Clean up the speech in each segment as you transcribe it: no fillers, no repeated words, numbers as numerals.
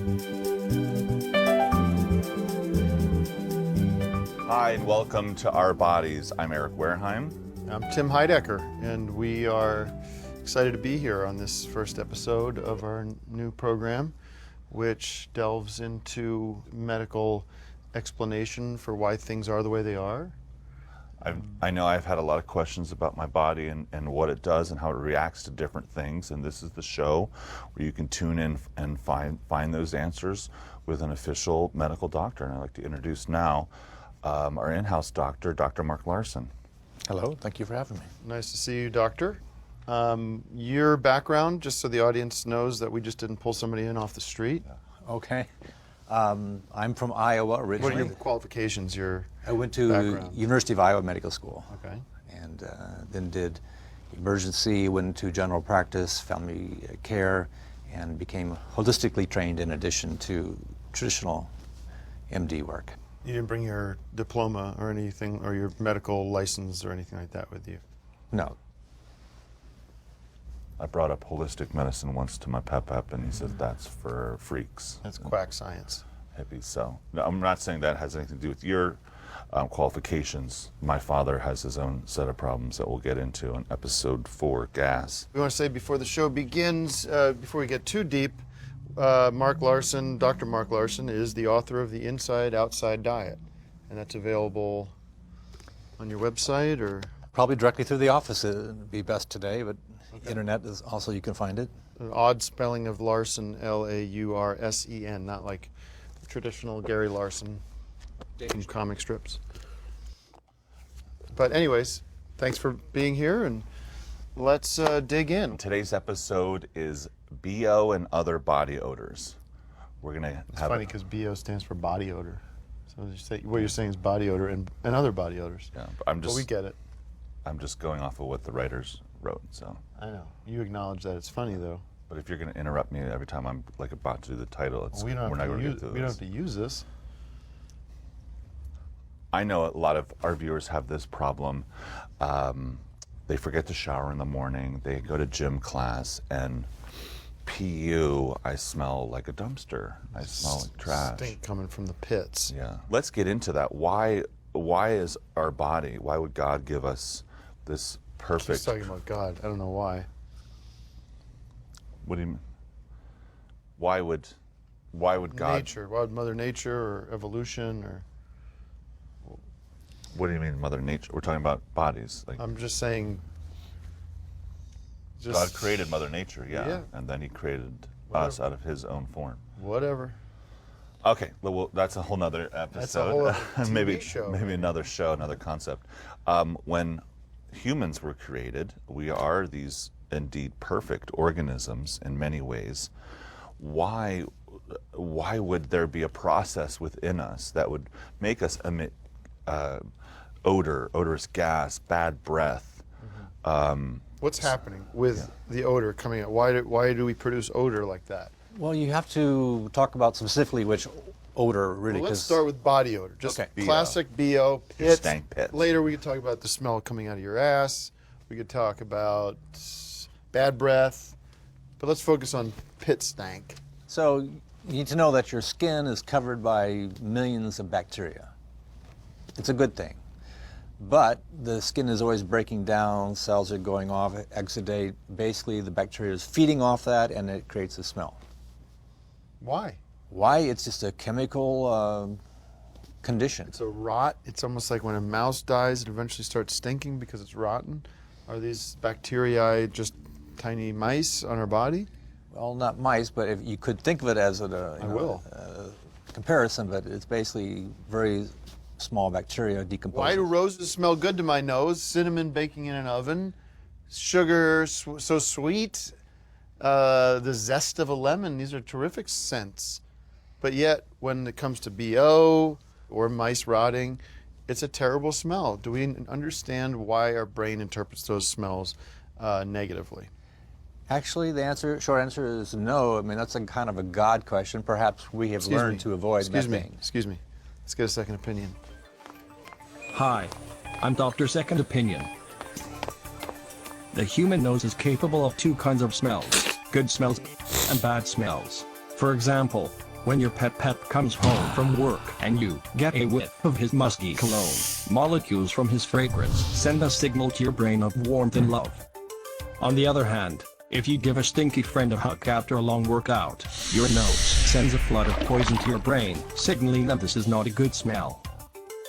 Hi, and welcome to Our Bodies. I'm Eric Wareheim. I'm Tim Heidecker, and we are excited to be here on this first episode of our new program, which delves into medical explanation for why things are the way they are. I know I've had a lot of questions about my body and what it does and how it reacts to different things, and this is the show where you can tune in and find those answers with an official medical doctor. And I'd like to introduce now our in-house doctor, Dr. Mark Larson. Hello, thank you for having me. Nice to see you, doctor. Your background, just so the audience knows that we just didn't pull somebody in off the street. Okay. I'm from Iowa originally. What are your qualifications, I went to background? University of Iowa Medical School. Okay. And then did emergency, went into general practice, family care, and became holistically trained in addition to traditional MD work. You didn't bring your diploma or anything, or your medical license or anything like that with you? No. I brought up holistic medicine once to my pep, and he said that's for freaks. That's quack science. Hippies. So no, I'm not saying that has anything to do with your qualifications. My father has his own set of problems that we'll get into in episode 4, gas. We want to say before the show begins, before we get too deep, Mark Larson, Dr. Mark Larson, is the author of The Inside Outside Diet, and that's available on your website, or? Probably directly through the office would be best today, but internet is also, you can find it. An odd spelling of Larson, L-A-U-R-S-E-N, not like the traditional Gary Larson from comic strips. But anyways, thanks for being here, and let's dig in. Today's episode is BO and other body odors. We're going to It's funny because BO stands for body odor. So what you're saying is body odor and other body odors. Yeah, but we get it. I'm just going off of what the writers wrote. So I know. You acknowledge that it's funny, though. But if you're going to interrupt me every time I'm like about to do the title, We don't have to use this. I know a lot of our viewers have this problem. They forget to shower in the morning. They go to gym class, and PU, I smell like a dumpster. I smell like trash. Stink coming from the pits. Yeah. Let's get into that. Why is our body, why would God give us this perfect... He's talking about God. I don't know why. What do you mean? Why would God... Nature. Why would Mother Nature or evolution or... What do you mean, Mother Nature? We're talking about bodies. Like I'm just saying... God created Mother Nature, yeah. And then he created us out of his own form. Whatever. Okay, well, that's a whole nother episode. That's a whole other TV show. Maybe another show, another concept. When humans were created, we are these indeed perfect organisms in many ways. Why would there be a process within us that would make us emit odorous gas, bad breath? What's happening with the odor coming out? Why do we produce odor like that? Well, you have to talk about specifically which odor really. Well, let's start with body odor. Just Okay. classic BO, pits. Stank pits. Later we could talk about the smell coming out of your ass. We could talk about bad breath. But let's focus on pit stank. So you need to know that your skin is covered by millions of bacteria. It's a good thing. But the skin is always breaking down, cells are going off, exudate. Basically, the bacteria is feeding off that, and it creates a smell. Why? Why? It's just a chemical condition. It's a rot. It's almost like when a mouse dies, it eventually starts stinking because it's rotten. Are these bacteria just tiny mice on our body? Well, not mice, but if you could think of it as a comparison, but it's basically very small bacteria decomposing. Why do roses smell good to my nose? Cinnamon baking in an oven, sugar so sweet, the zest of a lemon. These are terrific scents. But yet, when it comes to BO or mice rotting, it's a terrible smell. Do we understand why our brain interprets those smells negatively? Actually, the short answer is no. I mean, that's a kind of a God question. Perhaps we have learned to avoid methane. Excuse me. Let's get a second opinion. Hi, I'm Dr. Second Opinion. The human nose is capable of two kinds of smells, good smells and bad smells. For example, When your pet comes home from work and you get a whiff of his musky cologne, molecules from his fragrance send a signal to your brain of warmth and love. On the other hand, if you give a stinky friend a hug after a long workout, your nose sends a flood of poison to your brain, signaling that this is not a good smell.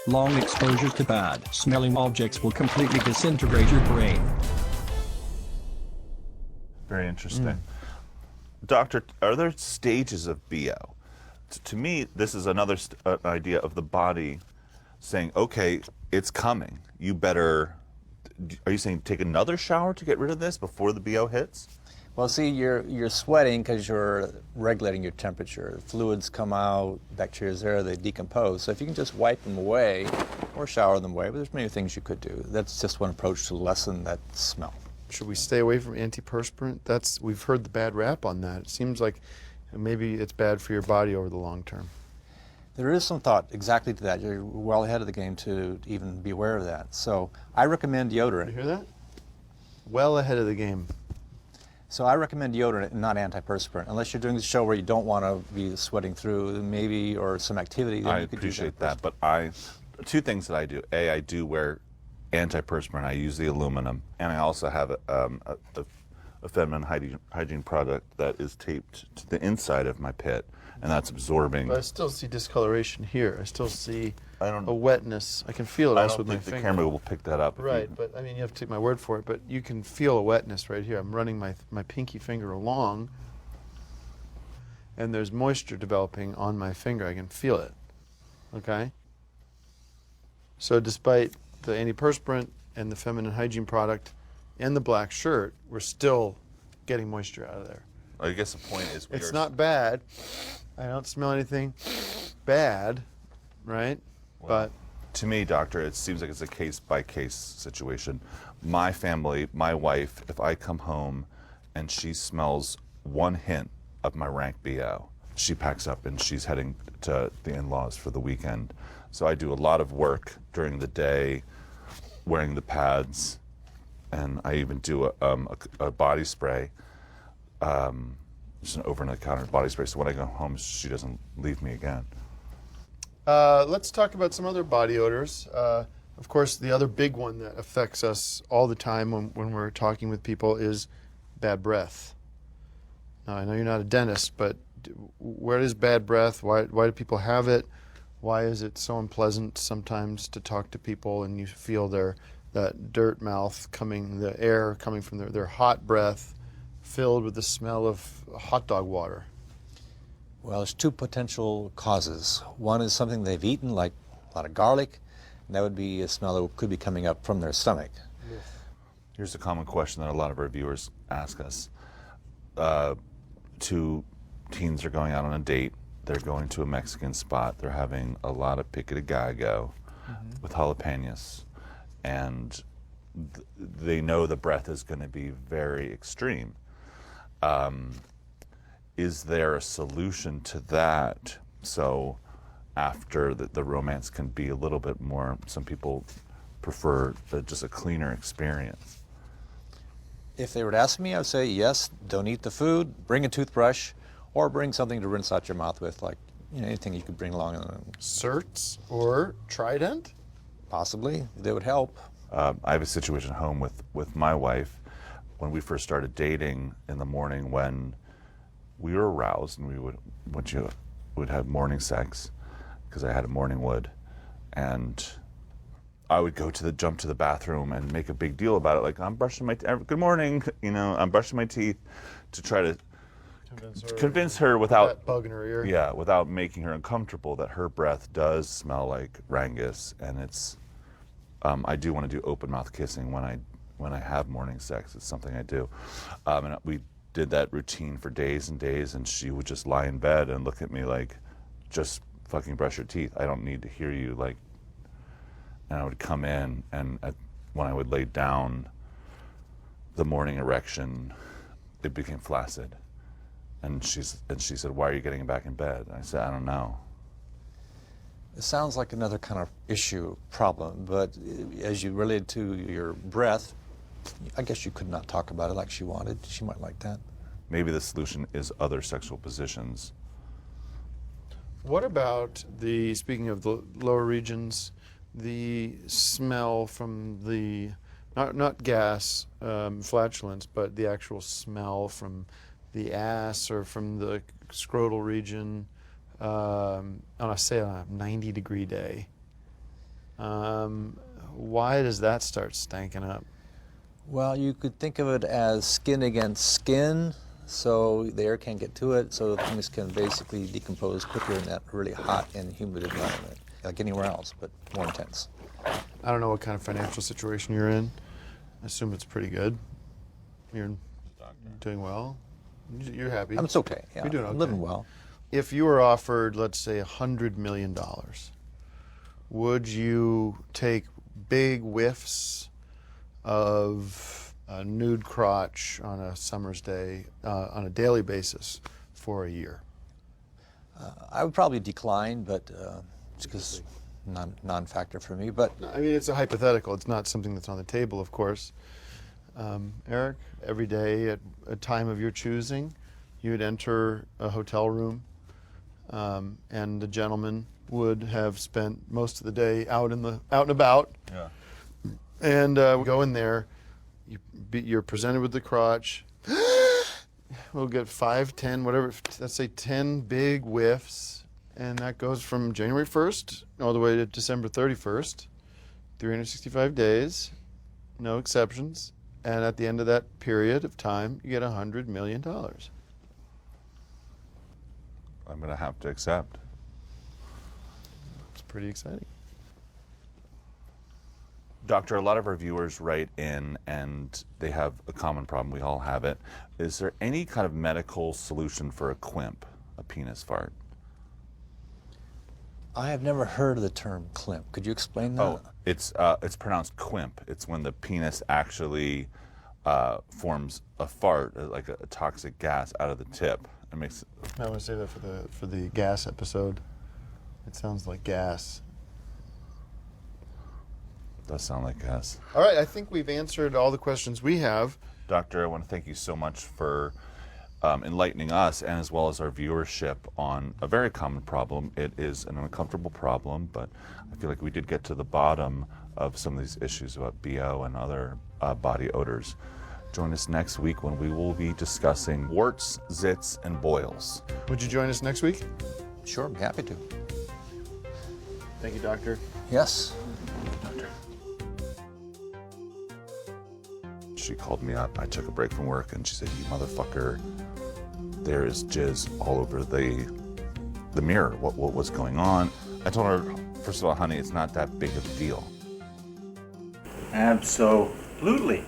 Long exposures to bad-smelling objects will completely disintegrate your brain. Very interesting. Doctor, are there stages of BO? To me, this is another idea of the body saying, okay, it's coming. You better, are you saying take another shower to get rid of this before the BO hits? Well, see, you're sweating because you're regulating your temperature. Fluids come out, bacteria's there, they decompose. So if you can just wipe them away or shower them away, but there's many things you could do. That's just one approach to lessen that smell. Should we stay away from antiperspirant? We've heard the bad rap on that. It seems like maybe it's bad for your body over the long term. There is some thought exactly to that. You're well ahead of the game to even be aware of that. So I recommend deodorant. You hear that? Well ahead of the game. So I recommend deodorant and not antiperspirant, unless you're doing the show where you don't want to be sweating through, maybe, or some activity. Then I you could appreciate that, but two things that I do. A, I do wear antiperspirant. I use the aluminum, and I also have a feminine hygiene product that is taped to the inside of my pit, and that's absorbing. But I still see discoloration here. I still see I don't- a wetness. I can feel it I also don't with my think the finger. camera will pick that up. if Right, you- but I mean, you have to take my word for it, but you can feel a wetness right here. I'm running my pinky finger along, and there's moisture developing on my finger. I can feel it, okay? So despite the antiperspirant and the feminine hygiene product and the black shirt, we're still getting moisture out of there. I guess the point is It's not bad. I don't smell anything bad, right? But to me, doctor, it seems like it's a case-by-case situation. My family, my wife, if I come home and she smells one hint of my rank BO, she packs up and she's heading to the in-laws for the weekend. So I do a lot of work during the day, wearing the pads, and I even do a body spray, just an over-the-counter body spray. So when I go home, she doesn't leave me again. let's talk about some other body odors. Of course, the other big one that affects us all the time when we're talking with people is bad breath. Now, I know you're not a dentist, but where is bad breath? Why do people have it? Why is it so unpleasant sometimes to talk to people and you feel that dirt mouth coming, the air coming from their hot breath filled with the smell of hot dog water? Well, there's two potential causes. One is something they've eaten, like a lot of garlic, and that would be a smell that could be coming up from their stomach. Here's a common question that a lot of our viewers ask us. Two teens are going out on a date. They're going to a Mexican spot. They're having a lot of 𝗕cie𝗱𝗀𝗀 with jalapenos. And they know the breath is going to be very extreme. Is there a solution to that? So after the romance can be a little bit more, some people prefer just a cleaner experience. If they were to ask me, I would say yes, don't eat the food, bring a toothbrush, or bring something to rinse out your mouth with, like anything you could bring along. Zits or Trident? Possibly, they would help. I have a situation at home with my wife. When we first started dating in the morning, when we were aroused and we would have morning sex, because I had a morning wood, and I would jump to the bathroom and make a big deal about it, like I'm brushing my good morning, I'm brushing my teeth, to try to convince her without that bug in her ear. Yeah, without making her uncomfortable that her breath does smell like Rangus, and it's. I do want to do open mouth kissing when I have morning sex. It's something I do, and we did that routine for days and days, and she would just lie in bed and look at me like, just fucking brush your teeth. I don't need to hear you like. And I would come in, and when I would lay down, the morning erection, it became flaccid. And she said, "Why are you getting back in bed?" And I said, "I don't know." It sounds like another kind of problem, but as you related to your breath, I guess you could not talk about it like she wanted. She might like that. Maybe the solution is other sexual positions. What about speaking of the lower regions, the smell from the, not gas, flatulence, but the actual smell from the ass or from the scrotal region on a 90-degree day? Why does that start stanking up? Well, you could think of it as skin against skin, so the air can't get to it, so things can basically decompose quicker in that really hot and humid environment, like anywhere else, but more intense. I don't know what kind of financial situation you're in. I assume it's pretty good. You're doing well. You're happy. It's okay. Yeah, You're doing okay. I'm living well. If you were offered, let's say, $100 million, would you take big whiffs of a nude crotch on a summer's day on a daily basis for a year? I would probably decline, but it's because non-factor for me. But I mean, it's a hypothetical. It's not something that's on the table, of course. Eric, every day at a time of your choosing, you would enter a hotel room, and the gentleman would have spent most of the day out and about. Yeah. And go in there, you're presented with the crotch. We'll get 5, 10, whatever, let's say 10 big whiffs. And that goes from January 1st all the way to December 31st, 365 days, no exceptions. And at the end of that period of time, you get $100 million. I'm going to have to accept. It's pretty exciting. Doctor, a lot of our viewers write in and they have a common problem. We all have it. Is there any kind of medical solution for a 𝗕que, a penis fart? I have never heard of the term 𝗕que. Could you explain that? Oh, it's pronounced 𝗕que. It's when the penis actually forms a fart, like a toxic gas out of the tip. It makes. I want to say that for the gas episode. It sounds like gas. Does sound like gas. All right, I think we've answered all the questions we have. Doctor, I want to thank you so much for enlightening us and as well as our viewership on a very common problem. It is an uncomfortable problem, but I feel like we did get to the bottom of some of these issues about BO and other body odors. Join us next week when we will be discussing warts, zits, and boils. Would you join us next week? Sure, I'm happy to. Thank you, Doctor. Yes. She called me up. I took a break from work and she said, "You motherfucker, there is jizz all over the mirror. What was going on?" I told her, first of all, honey, it's not that big of a deal. Absolutely.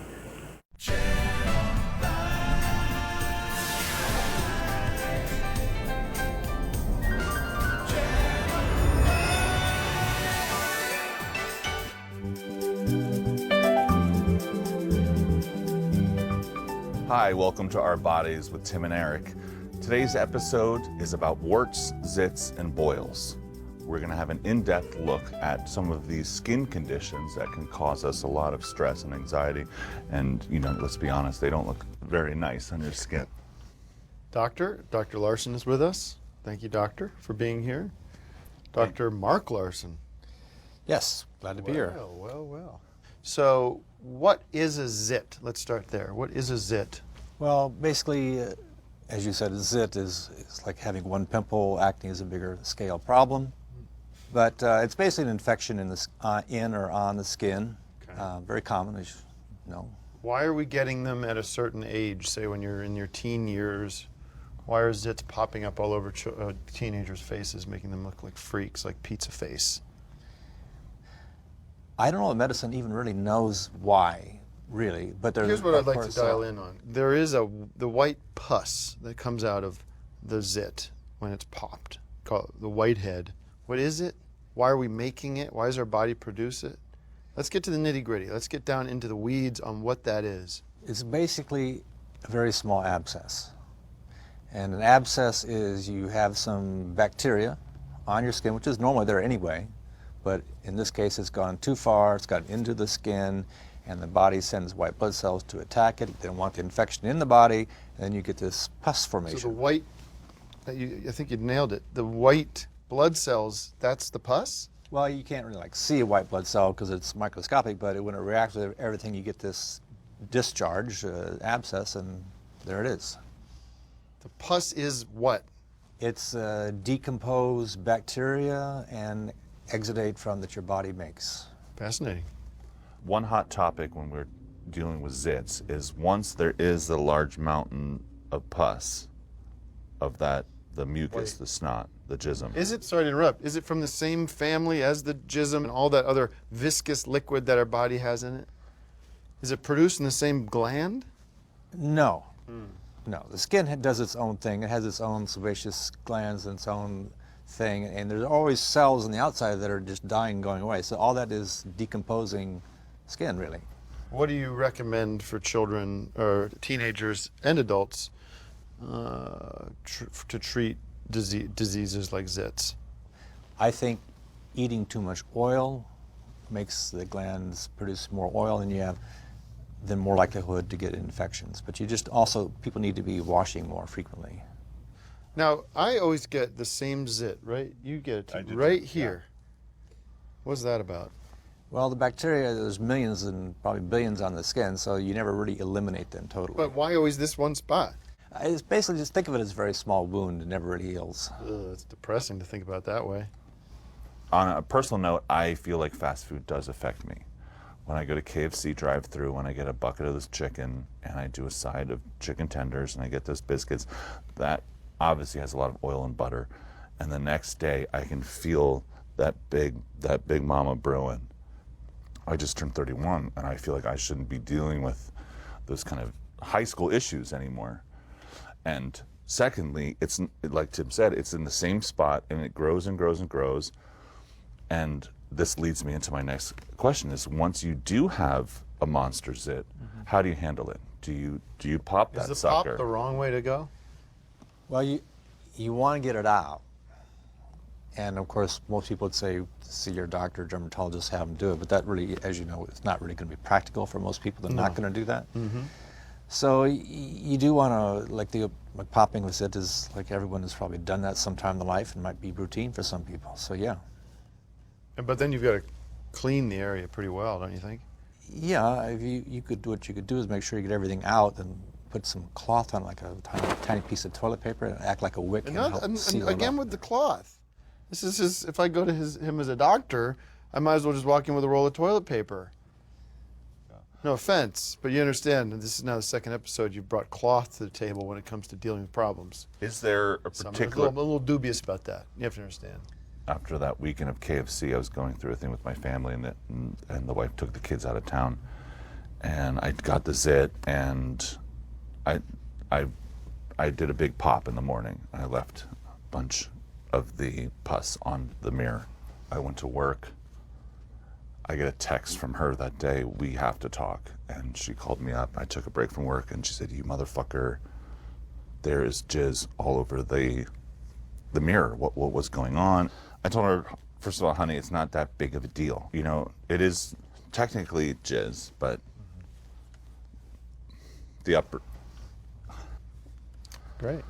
Hi, welcome to Our Bodies with Tim and Eric. Today's episode is about warts, zits, and boils. We're going to have an in-depth look at some of these skin conditions that can cause us a lot of stress and anxiety. And, let's be honest, they don't look very nice on your skin. Dr. Larson is with us. Thank you, Doctor, for being here. Dr. Mark Larson. Yes, glad to be here. Well. So, what is a zit? Let's start there. What is a zit? Well, basically, as you said, a zit is like having one pimple acting as a bigger scale problem. But it's basically an infection in or on the skin. Okay. Very common, as you know. Why are we getting them at a certain age, say when you're in your teen years? Why are zits popping up all over teenagers' faces, making them look like freaks, like pizza face? I don't know if medicine even really knows why, really. But here's what I'd like to dial in on. There is the white pus that comes out of the zit when it's popped, called the whitehead. What is it? Why are we making it? Why does our body produce it? Let's get to the nitty-gritty. Let's get down into the weeds on what that is. It's basically a very small abscess. And an abscess is you have some bacteria on your skin, which is normally there anyway, but in this case it's gone too far, it's gotten into the skin, and the body sends white blood cells to attack it. They don't want the infection in the body, and then you get this pus formation. So the white, I think you nailed it, the white blood cells, that's the pus? Well, you can't really like see a white blood cell because it's microscopic, but when it reacts with everything, you get this discharge, abscess, and there it is. The pus is what? It's decomposed bacteria and exudate from that your body makes. Fascinating. One hot topic when we're dealing with zits is once there is a large mountain of pus, of that, the mucus, the snot, the jism. Is it, sorry to interrupt, is it from the same family as the jism and all that other viscous liquid that our body has in it? Is it produced in the same gland? No. No, the skin does its own thing. It has its own sebaceous glands and its own thing, and there's always cells on the outside that are just dying and going away. So all that is decomposing skin, really. What do you recommend for children or teenagers and adults to treat diseases like zits? I think eating too much oil makes the glands produce more oil, and you have then more likelihood to get infections. But you just also, people need to be washing more frequently. Now, I always get the same zit, right? You get it right here. What's that about? Well, the bacteria, there's millions and probably billions on the skin, so you never really eliminate them totally. But why always this one spot? It's basically, just think of it as a very small wound. It never really heals. Ugh, it's depressing to think about that way. On a personal note, I feel like fast food does affect me. When I go to KFC drive-thru, when I get a bucket of this chicken and I do a side of chicken tenders and I get those biscuits, that obviously has a lot of oil and butter. And the next day I can feel that big mama brewing. I just turned 31 and I feel like I shouldn't be dealing with those kind of high school issues anymore. And secondly, it's like Tim said, it's in the same spot and it grows and grows and grows. And this leads me into my next question is, once you do have a monster zit, how do you handle it? Do you pop that sucker? Is the pop the wrong way to go? Well, you want to get it out. And of course, most people would say, see your doctor, dermatologist, have them do it. But that really, as you know, it's not really going to be practical for most people. They're not going to do that. So you do want to, like popping with zit is, like everyone has probably done that sometime in their life and might be routine for some people. So yeah. But then you've got to clean the area pretty well, don't you think? Yeah, if you could do what you could do is make sure you get everything out and put some cloth on, like a tiny piece of toilet paper, and act like a wick. And, help seal it again up. with the cloth. This is his, if I go to him as a doctor, I might as well just walk in with a roll of toilet paper. No offense, but you understand, and this is now the second episode you've brought cloth to the table when it comes to dealing with problems. Is there a So I'm particular... a little dubious about that. You have to understand. After that weekend of KFC, I was going through a thing with my family, and the wife took the kids out of town, and I got the zit, and I did a big pop in the morning. I left a bunch of the pus on the mirror. I went to work. I get a text from her that day, we have to talk, and she called me up. I took a break from work, and she said, you motherfucker, there is jizz all over the mirror. What was going on? I told her, first of all, honey, it's not that big of a deal. You know, it is technically jizz, but the upper... Great.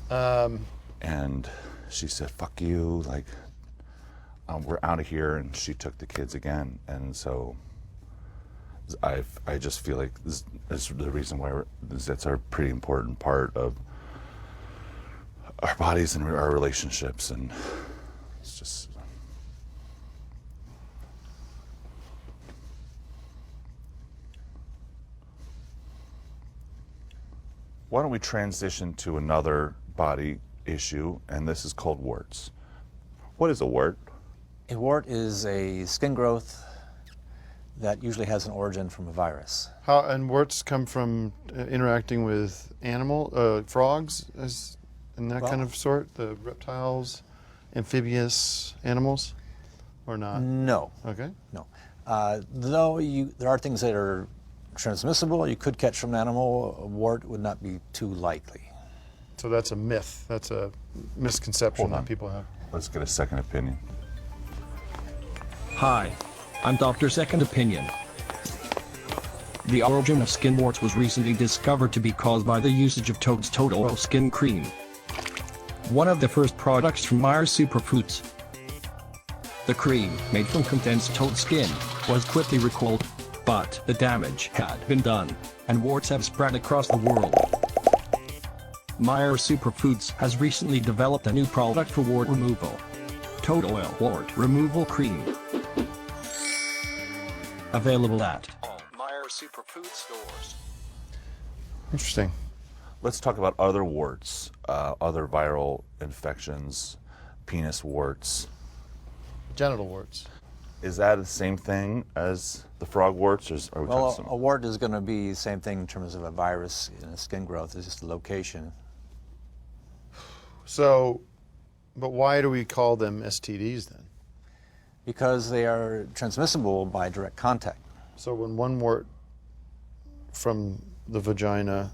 And she said, fuck you, like, we're out of here, and she took the kids again. And so I just feel like this is the reason why zits are a pretty important part of our bodies and our relationships, and it's just... Why don't we transition to another body issue, and this is called warts. What is a wart? A wart is a skin growth that usually has an origin from a virus. And warts come from interacting with frogs, and that kind of sort, the reptiles, amphibious animals, or not? No. Okay. No. Though there are things that are transmissible, you could catch from an animal, a wart would not be too likely. So that's a myth. That's a misconception Hold on. that people have. Let's get a second opinion. Hi, I'm Dr. Second Opinion. The origin of skin warts was recently discovered to be caused by the usage of Toad's Toad Oil Skin Cream. one of the first products from Meyer's Superfoods. The cream, made from condensed toad skin, was quickly recalled, but the damage had been done, and warts have spread across the world. Meyer's Superfoods has recently developed a new product for wart removal. Toad Oil Wart Removal Cream. Available at all Meyer's Superfood stores. Interesting. Let's talk about other warts, other viral infections, penis warts. Genital warts. Is that the same thing as the frog warts, or are we Well, talking a wart is going to be the same thing in terms of a virus in a skin growth. It's just the location. So, but why do we call them STDs then? Because they are transmissible by direct contact. So when one wart from the vagina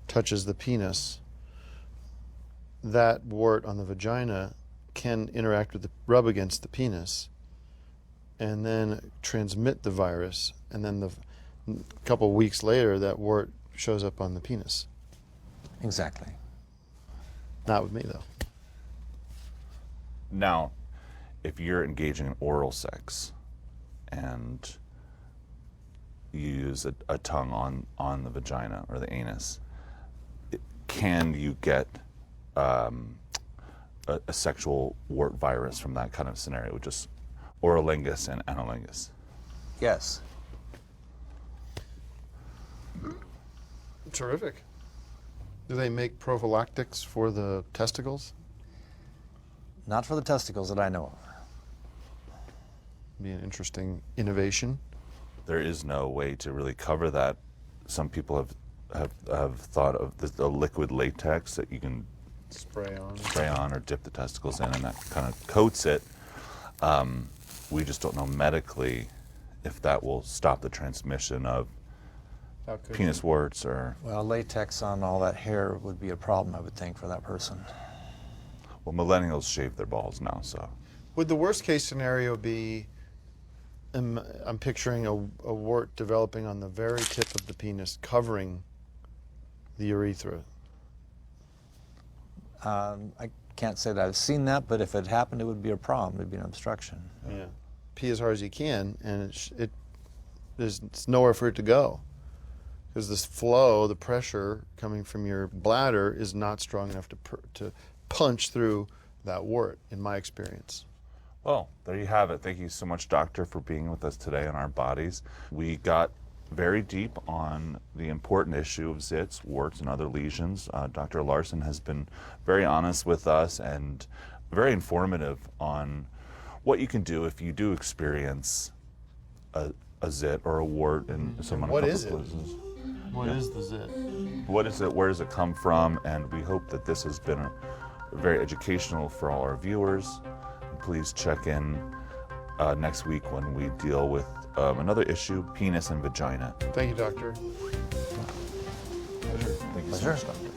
touches the penis, that wart on the vagina can interact with rub against the penis and then transmit the virus, and then a couple of weeks later that wart shows up on the penis. Exactly. Not with me though. Now, if you're engaging in oral sex and you use a tongue on the vagina or the anus, can you get a sexual wart virus from that kind of scenario, just orolingus and anilingus? Yes. Terrific. Do they make prophylactics for the testicles? Not for the testicles that I know of. Be an interesting innovation. There is no way to really cover that. Some people have thought of the liquid latex that you can Spray on or dip the testicles in, and that kind of coats it. We just don't know medically if that will stop the transmission of penis warts or... Well, latex on all that hair would be a problem, I would think, for that person. Well, millennials shave their balls now, so... Would the worst case scenario be, I'm picturing a wart developing on the very tip of the penis, covering the urethra? I can't say that I've seen that, but if it happened, it would be a problem. It would be an obstruction. Yeah. Pee as hard as you can, and it's nowhere for it to go. Because this flow, the pressure coming from your bladder is not strong enough to punch through that wart, in my experience. Well, there you have it. Thank you so much, Doctor, for being with us today on Our Bodies. We got very deep on the important issue of zits, warts, and other lesions. Dr. Larson has been very honest with us and very informative on what you can do if you do experience a zit or a wart in someone. What is it? Places. What is the zit? What is it? Where does it come from? And we hope that this has been very educational for all our viewers. And please check in next week when we deal with another issue, penis and vagina. Thank you, doctor. Pleasure. Thank you so much, Doctor.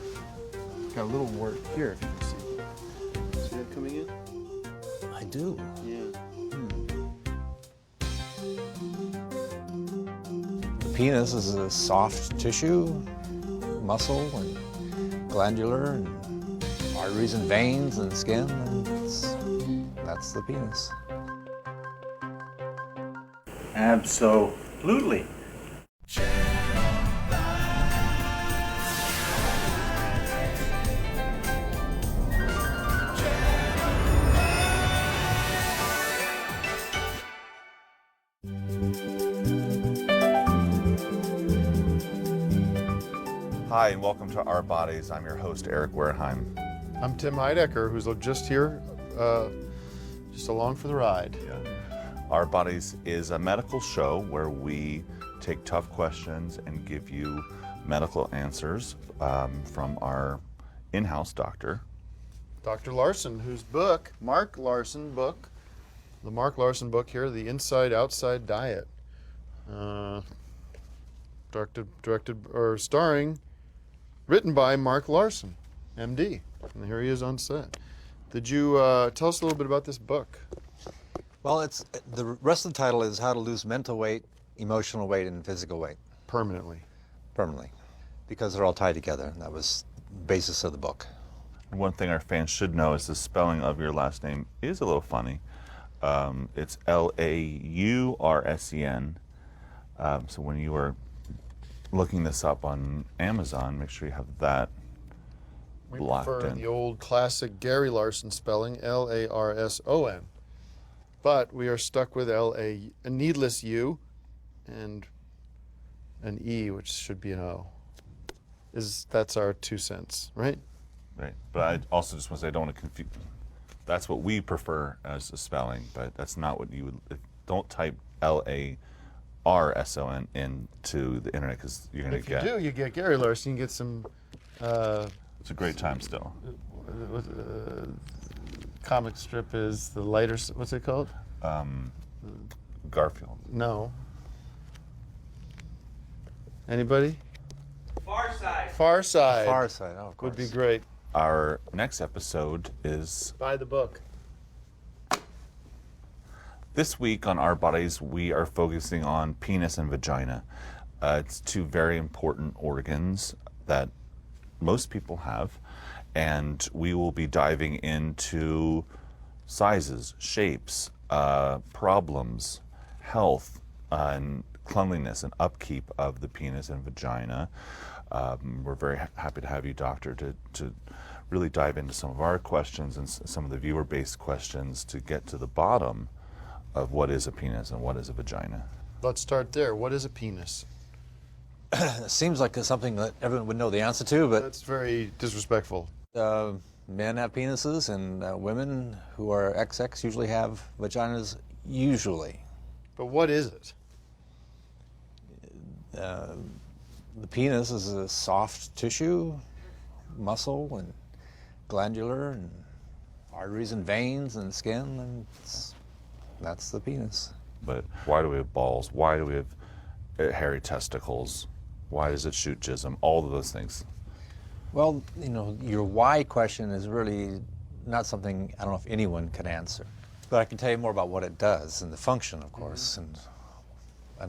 Got a little wart here, if you can see. See that coming in? I do. Yeah. The penis is a soft tissue, muscle, and glandular, and arteries and veins and skin, and that's the penis. Absolutely. Hi, and welcome to Our Bodies. I'm your host, Eric Wareheim. I'm Tim Heidecker, who's just here, just along for the ride. Yeah. Our Bodies is a medical show where we take tough questions and give you medical answers from our in-house doctor. Dr. Larson, whose book, Mark Larson book, the Mark Larson book here, The Inside-Outside Diet, directed or starring, written by Mark Larson, MD. And here he is on set. Did you tell us a little bit about this book? Well, the rest of the title is How to Lose Mental Weight, Emotional Weight, and Physical Weight. Permanently. Permanently. Because they're all tied together. And that was the basis of the book. One thing our fans should know is the spelling of your last name is a little funny. It's Laursen. So when you are looking this up on Amazon, make sure you have that We blocked prefer in. the old classic Gary Larson spelling, Larson. But we are stuck with a needless U and an E, which should be an O. That's our 2 cents, right? Right. But I also just want to say I don't want to confuse. That's what we prefer as a spelling, but that's not what you would. Don't type Larson into the internet because you're going to If you get. do, you get Gary Larson. You can get some It's a great time still. comic strip is the lighter. What's it called? Garfield. No. Anybody? Far Side. Far Side Far side, oh, of course. would be great. Our next episode is Buy the book. this week on Our Bodies. We are focusing on penis and vagina. It's two very important organs that most people have, and we will be diving into sizes, shapes, problems, health, and cleanliness and upkeep of the penis and vagina. We're very happy to have you, Doctor, to really dive into some of our questions and some of the viewer-based questions to get to the bottom of what is a penis and what is a vagina. Let's start there. What is a penis? It seems like it's something that everyone would know the answer to, but That's very disrespectful. men have penises, and women who are XX usually have vaginas, usually. But what is it? The penis is a soft tissue, muscle, and glandular, and arteries and veins and skin, and that's the penis. But why do we have balls? Why do we have hairy testicles? Why does it shoot jism? All of those things. Well, you know, your why question is really not something I don't know if anyone can answer. But I can tell you more about what it does and the function, of course, and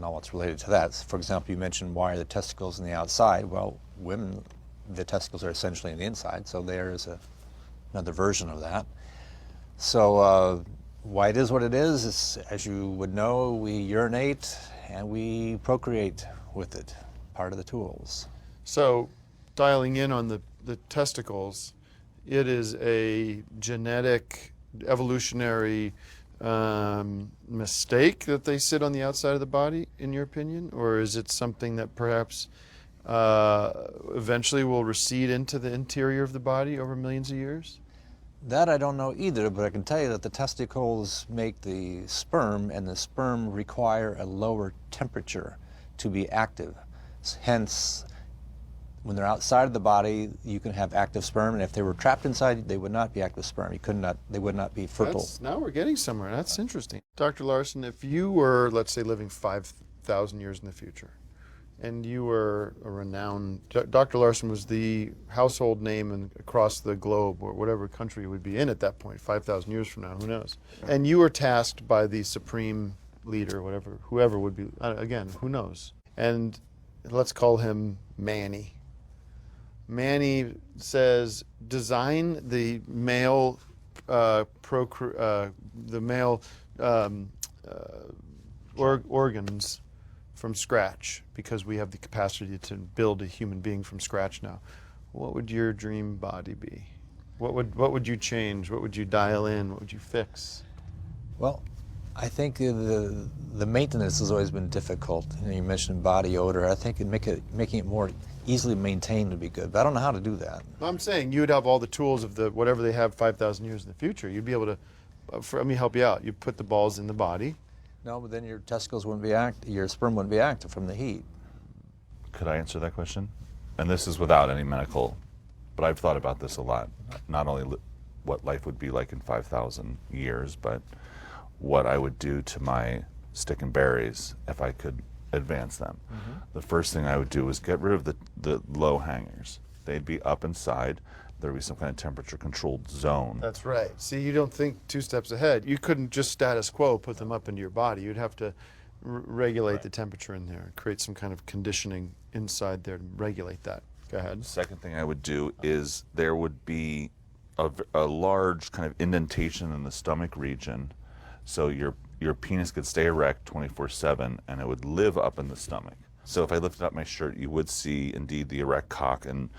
all what's related to that. For example, you mentioned why are the testicles on the outside? Well, women, the testicles are essentially on the inside, so there is another version of that. So why it is what it is, as you would know, we urinate and we procreate with it, part of the tools. So, dialing in on the testicles, it is a genetic, evolutionary mistake that they sit on the outside of the body, in your opinion? Or is it something that perhaps eventually will recede into the interior of the body over millions of years? That I don't know either, but I can tell you that the testicles make the sperm, and the sperm require a lower temperature to be active. Hence, when they're outside of the body, you can have active sperm, and if they were trapped inside, they would not be active sperm. They would not be fertile. Now we're getting somewhere. That's interesting. Dr. Larson, if you were, let's say, living 5,000 years in the future, and you were a renowned, Dr. Larson was the household name across the globe, or whatever country you would be in at that point, 5,000 years from now, who knows? And you were tasked by the supreme leader, whoever would be, again, who knows? And let's call him Manny. Manny says, design the male organs from scratch, because we have the capacity to build a human being from scratch now. What would your dream body be? What would you change? What would you dial in? What would you fix? Well, I think the maintenance has always been difficult. You mentioned body odor. I think making it more easily maintained would be good, but I don't know how to do that. I'm saying you'd have all the tools of whatever they have 5,000 years in the future. You'd be able to, let me help you out. You put the balls in the body. No, but then your testicles wouldn't be active, your sperm wouldn't be active from the heat. Could I answer that question? And this is without any medical, but I've thought about this a lot. Not only what life would be like in 5,000 years, but what I would do to my stick and berries if I could advance them. Mm-hmm. The first thing I would do is get rid of the low hangers. They'd be up inside. There would be some kind of temperature controlled zone. That's right. See, you don't think 2 steps ahead. You couldn't just status quo put them up into your body. You'd have to regulate the temperature in there, create some kind of conditioning inside there to regulate that. Go ahead. The second thing I would do is there would be a large kind of indentation in the stomach region, so your penis could stay erect 24/7, and it would live up in the stomach. So if I lifted up my shirt, you would see indeed the erect cock, and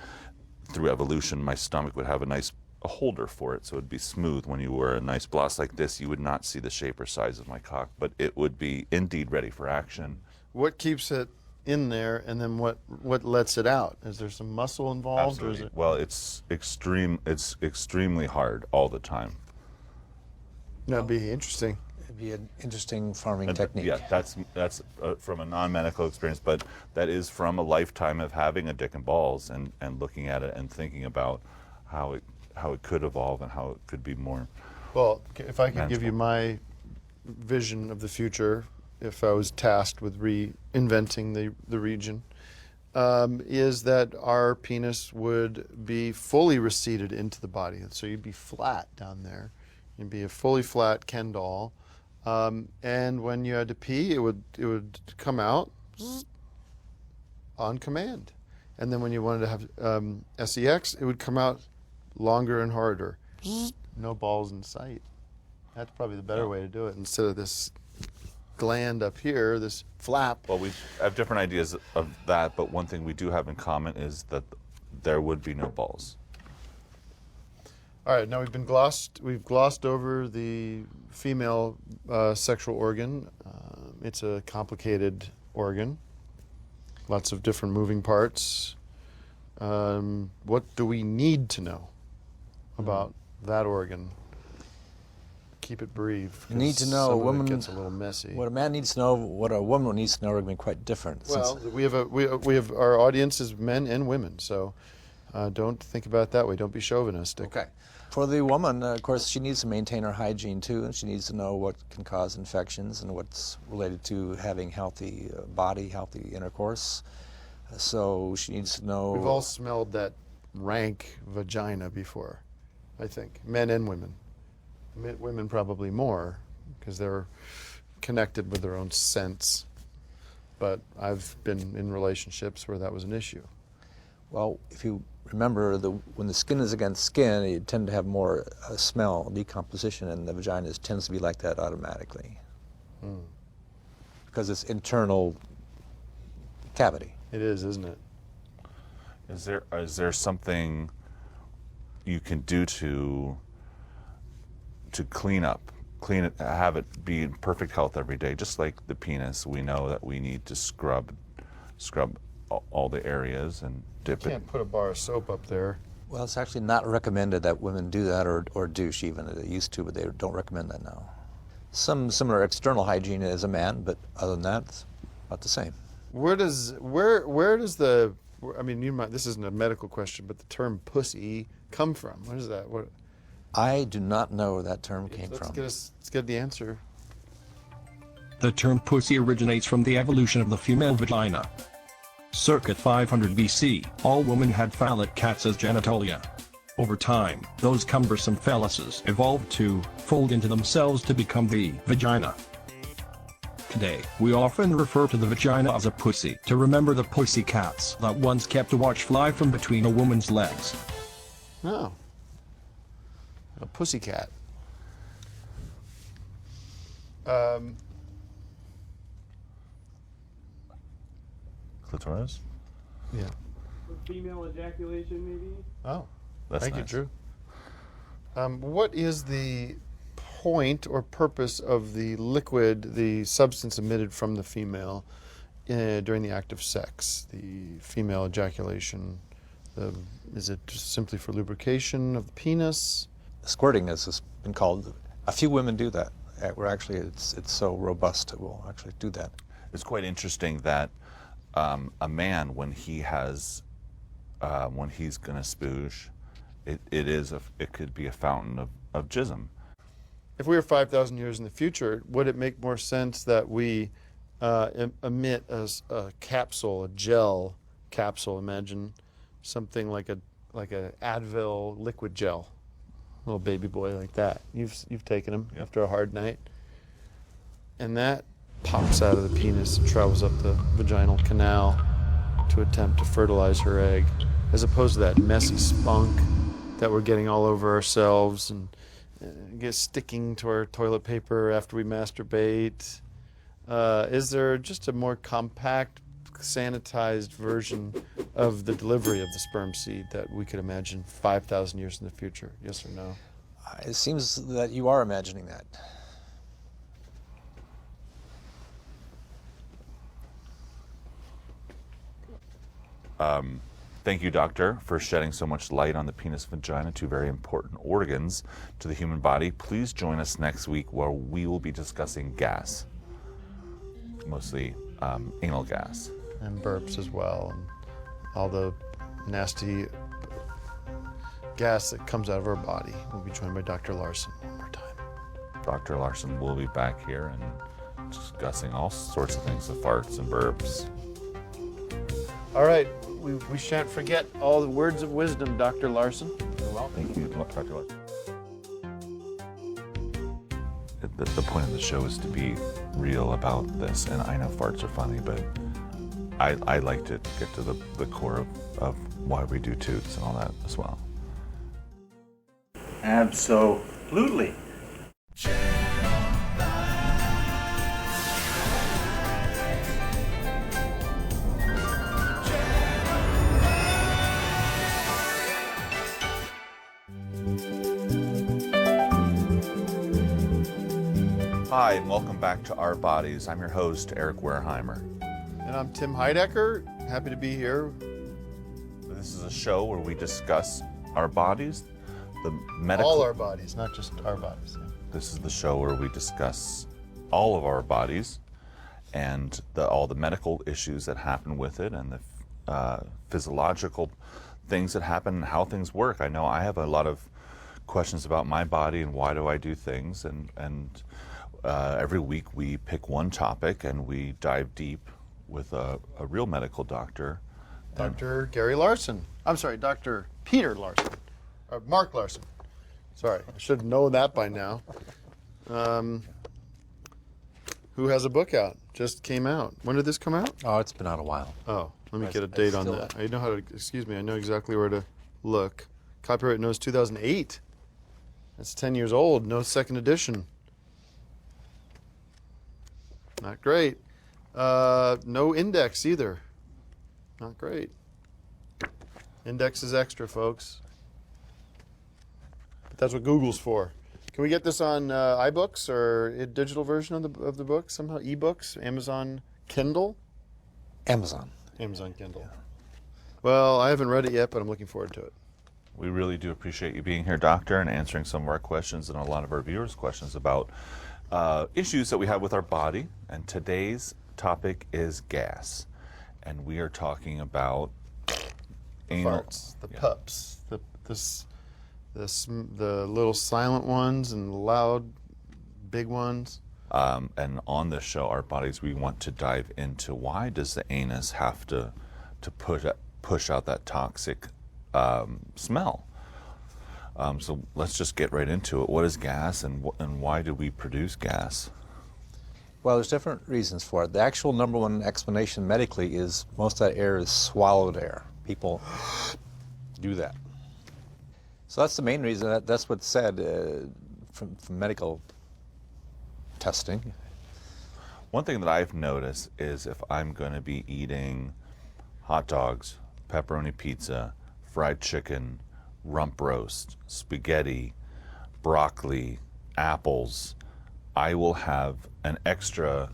through evolution, my stomach would have a holder for it, so it'd be smooth. When you wear a nice blouse like this, you would not see the shape or size of my cock, but it would be indeed ready for action. What keeps it in there, and then what lets it out? Is there some muscle involved? Absolutely. Or is it... Well, it's extremely hard all the time. That'd be interesting. It'd be an interesting farming technique. Yeah, that's from a non-medical experience, but that is from a lifetime of having a dick and balls and looking at it and thinking about how it could evolve and how it could be more. Well, if I could give you manageable. my vision of the future, if I was tasked with reinventing the region, is that our penis would be fully receded into the body. So you'd be flat down there. You'd be a fully flat Ken doll. And when you had to pee, it would come out on command. And then when you wanted to have sex, it would come out longer and harder. No balls in sight. That's probably the better way to do it, instead of this gland up here, this flap. Well, we have different ideas of that, but one thing we do have in common is that there would be no balls. All right, now we've glossed over the female sexual organ. It's a complicated organ, lots of different moving parts. What do we need to know about that organ? Keep it brief. You need to know some a of it woman gets a little messy. What a man needs to know, what a woman needs to know, are going to be quite different. Well, we have our audience is men and women, so don't think about it that way. Don't be chauvinistic. Okay. For the woman, of course, she needs to maintain her hygiene too, and she needs to know what can cause infections and what's related to having healthy body, healthy intercourse. So she needs to know. We've all smelled that rank vagina before, I think, men and women. Women probably more, because they're connected with their own sense. But I've been in relationships where that was an issue. Well, if you remember, when the skin is against skin, you tend to have more smell, decomposition, and the vagina tends to be like that automatically. Because it's internal cavity. It is, isn't it? Is there something you can do to clean it, have it be in perfect health every day? Just like the penis, we know that we need to scrub all the areas and dip You it. can't put a bar of soap up there. Well, it's actually not recommended that women do that or douche even. They used to, but they don't recommend that now. Some similar external hygiene as a man, but other than that, it's about the same. Where does the, I mean, this isn't a medical question, but the term pussy come from? What is that? I do not know where that term came from. Let's get the answer. The term pussy originates from the evolution of the female vagina. Circa 500 BC, all women had phallic cats as genitalia. Over time, those cumbersome phalluses evolved to fold into themselves to become the vagina. Today, we often refer to the vagina as a pussy to remember the pussy cats that once kept a watch fly from between a woman's legs. Oh. A pussycat. Clitoris? Yeah. Female ejaculation, maybe? Oh. That's Thank nice. you, Drew. What is the point or purpose of the liquid, the substance emitted from the female during the act of sex? The female ejaculation, is it just simply for lubrication of the penis? Squirting, as has been called. A few women do that. Where actually it's so robust, it will actually do that. It's quite interesting that a man, when he's going to spooge, it could be a fountain of jism. If we were 5,000 years in the future, would it make more sense that we emit a capsule, a gel capsule? Imagine something like a Advil liquid gel, little baby boy like that. You've taken him after a hard night, and that pops out of the penis and travels up the vaginal canal to attempt to fertilize her egg, as opposed to that messy spunk that we're getting all over ourselves and get sticking to our toilet paper after we masturbate? Is there just a more compact, sanitized version of the delivery of the sperm seed that we could imagine 5,000 years in the future? Yes or no? It seems that you are imagining that. Thank you, doctor, for shedding so much light on the penis and vagina, two very important organs to the human body. Please join us next week where we will be discussing gas, mostly anal gas. And burps as well, and all the nasty gas that comes out of our body. We'll be joined by Dr. Larson one more time. Dr. Larson will be back here and discussing all sorts of things, the farts and burps. All right, we shan't forget all the words of wisdom, Dr. Larson. Thank you, Dr. Larson. The point of the show is to be real about this, and I know farts are funny, but I like to get to the core of why we do toots and all that as well. Absolutely. Hi, and welcome back to Our Bodies. I'm your host, Eric Werheimer. And I'm Tim Heidecker. Happy to be here. This is a show where we discuss our bodies, the medical... All our bodies, not just our bodies. Yeah. This is the show where we discuss all of our bodies and all the medical issues that happen with it and the physiological things that happen and how things work. I know I have a lot of questions about my body and why do I do things, and every week we pick one topic and we dive deep with a real medical doctor. Dr. Gary Larson. I'm sorry, Dr. Peter Larson. Or Mark Larson. Sorry, I should know that by now. Who has a book out? Just came out. When did this come out? Oh, it's been out a while. Oh, let me get a date on that. I know how to, excuse me, I know exactly where to look. Copyright notice 2008. That's 10 years old, no second edition. Not great. No index either. Not great. Index is extra, folks. But that's what Google's for. Can we get this on iBooks or a digital version of the book somehow? eBooks, Amazon Kindle? Amazon. Amazon Kindle. Yeah. Well, I haven't read it yet, but I'm looking forward to it. We really do appreciate you being here, doctor, and answering some of our questions and a lot of our viewers' questions about issues that we have with our body. And today's topic is gas. And we are talking about anal. Farts, the pups, the little silent ones and the loud big ones. And on this show, Our Bodies, we want to dive into why does the anus have to push out that toxic smell. So let's just get right into it. What is gas, and why do we produce gas? Well, there's different reasons for it. The actual number one explanation medically is most of that air is swallowed air. People do that. So that's the main reason. That's what's said from medical testing. One thing that I've noticed is if I'm going to be eating hot dogs, pepperoni pizza, fried chicken, rump roast, spaghetti, broccoli, apples, I will have an extra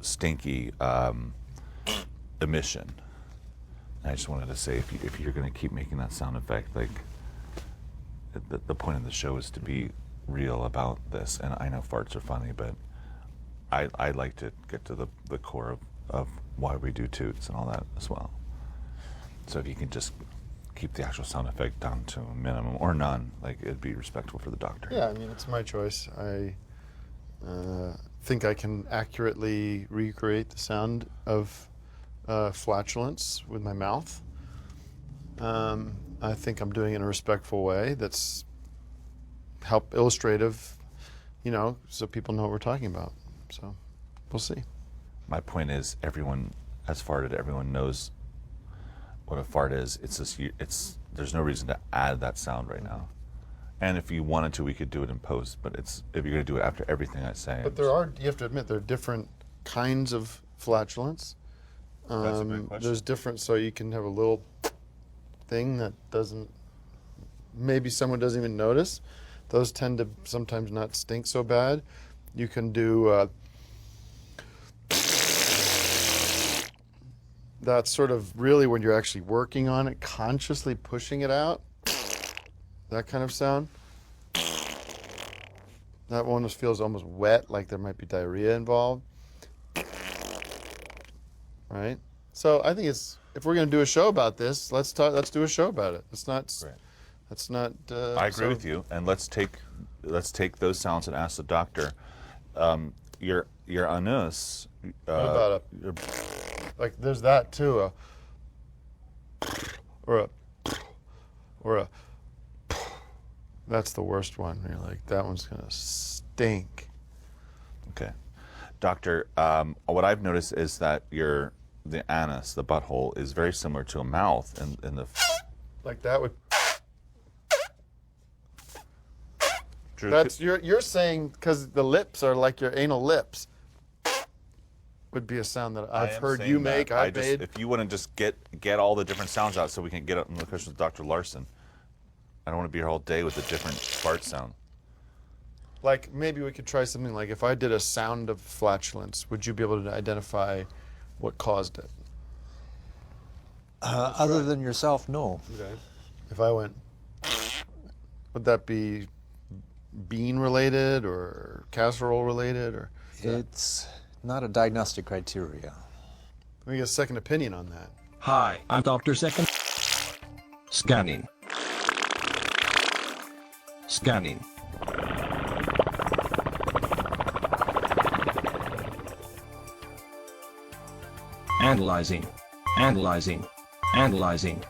stinky emission. And I just wanted to say, if you're going to keep making that sound effect, like the point of the show is to be real about this. And I know farts are funny, but I like to get to the core of why we do toots and all that as well. So if you can just keep the actual sound effect down to a minimum or none, like it'd be respectful for the doctor. Yeah, I mean, it's my choice. I think I can accurately recreate the sound of flatulence with my mouth. I think I'm doing it in a respectful way that's illustrative, so people know what we're talking about. So we'll see. My point is, everyone has farted. Everyone knows what a fart is. It's there's no reason to add that sound right now. And if you wanted to, we could do it in post, but if you're going to do it after everything I say. But you have to admit, there are different kinds of flatulence. That's a good question. There's different, so you can have a little thing that maybe someone doesn't even notice. Those tend to sometimes not stink so bad. You can do that's sort of really when you're actually working on it, consciously pushing it out. That kind of sound. That one just feels almost wet, like there might be diarrhea involved. Right? So I think if we're going to do a show about this, let's do a show about it. It's not. Great. That's not. I agree with you, and let's take those sounds and ask the doctor. Your anus. What about like there's that too, or a. That's the worst one. You're like, that one's gonna stink. Okay, doctor. What I've noticed is that the anus, the butthole, is very similar to a mouth, in the. Like that would. Drew, That's you're saying because the lips are like your anal lips. Would be a sound that I've heard you make. I've made. If you want to just get all the different sounds out, so we can get up in the question with Dr. Larson. I don't want to be here all day with a different fart sound. Like maybe we could try something like if I did a sound of flatulence, would you be able to identify what caused it? Other than yourself, no. Okay. If I went, would that be bean related or casserole related or? It's not a diagnostic criteria. Let me get a second opinion on that. Hi, I'm Dr. Second. Scanning. Scanning. Analyzing. Analyzing. Analyzing.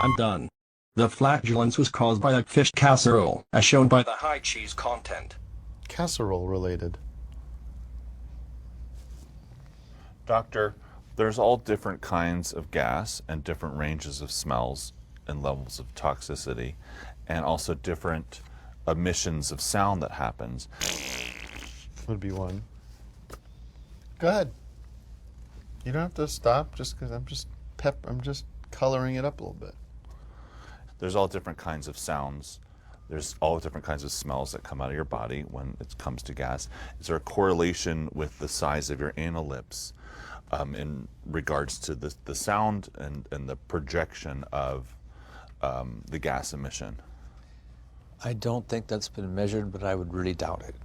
I'm done. The flatulence was caused by a fish casserole, as shown by the high cheese content. Casserole related. Doctor, there's all different kinds of gas and different ranges of smells and levels of toxicity, and also different emissions of sound that happens. Would be one. Go ahead. You don't have to stop just because I'm just coloring it up a little bit. There's all different kinds of sounds. There's all different kinds of smells that come out of your body when it comes to gas. Is there a correlation with the size of your anal lips in regards to the sound and the projection of the gas emission? I don't think that's been measured, but I would really doubt it.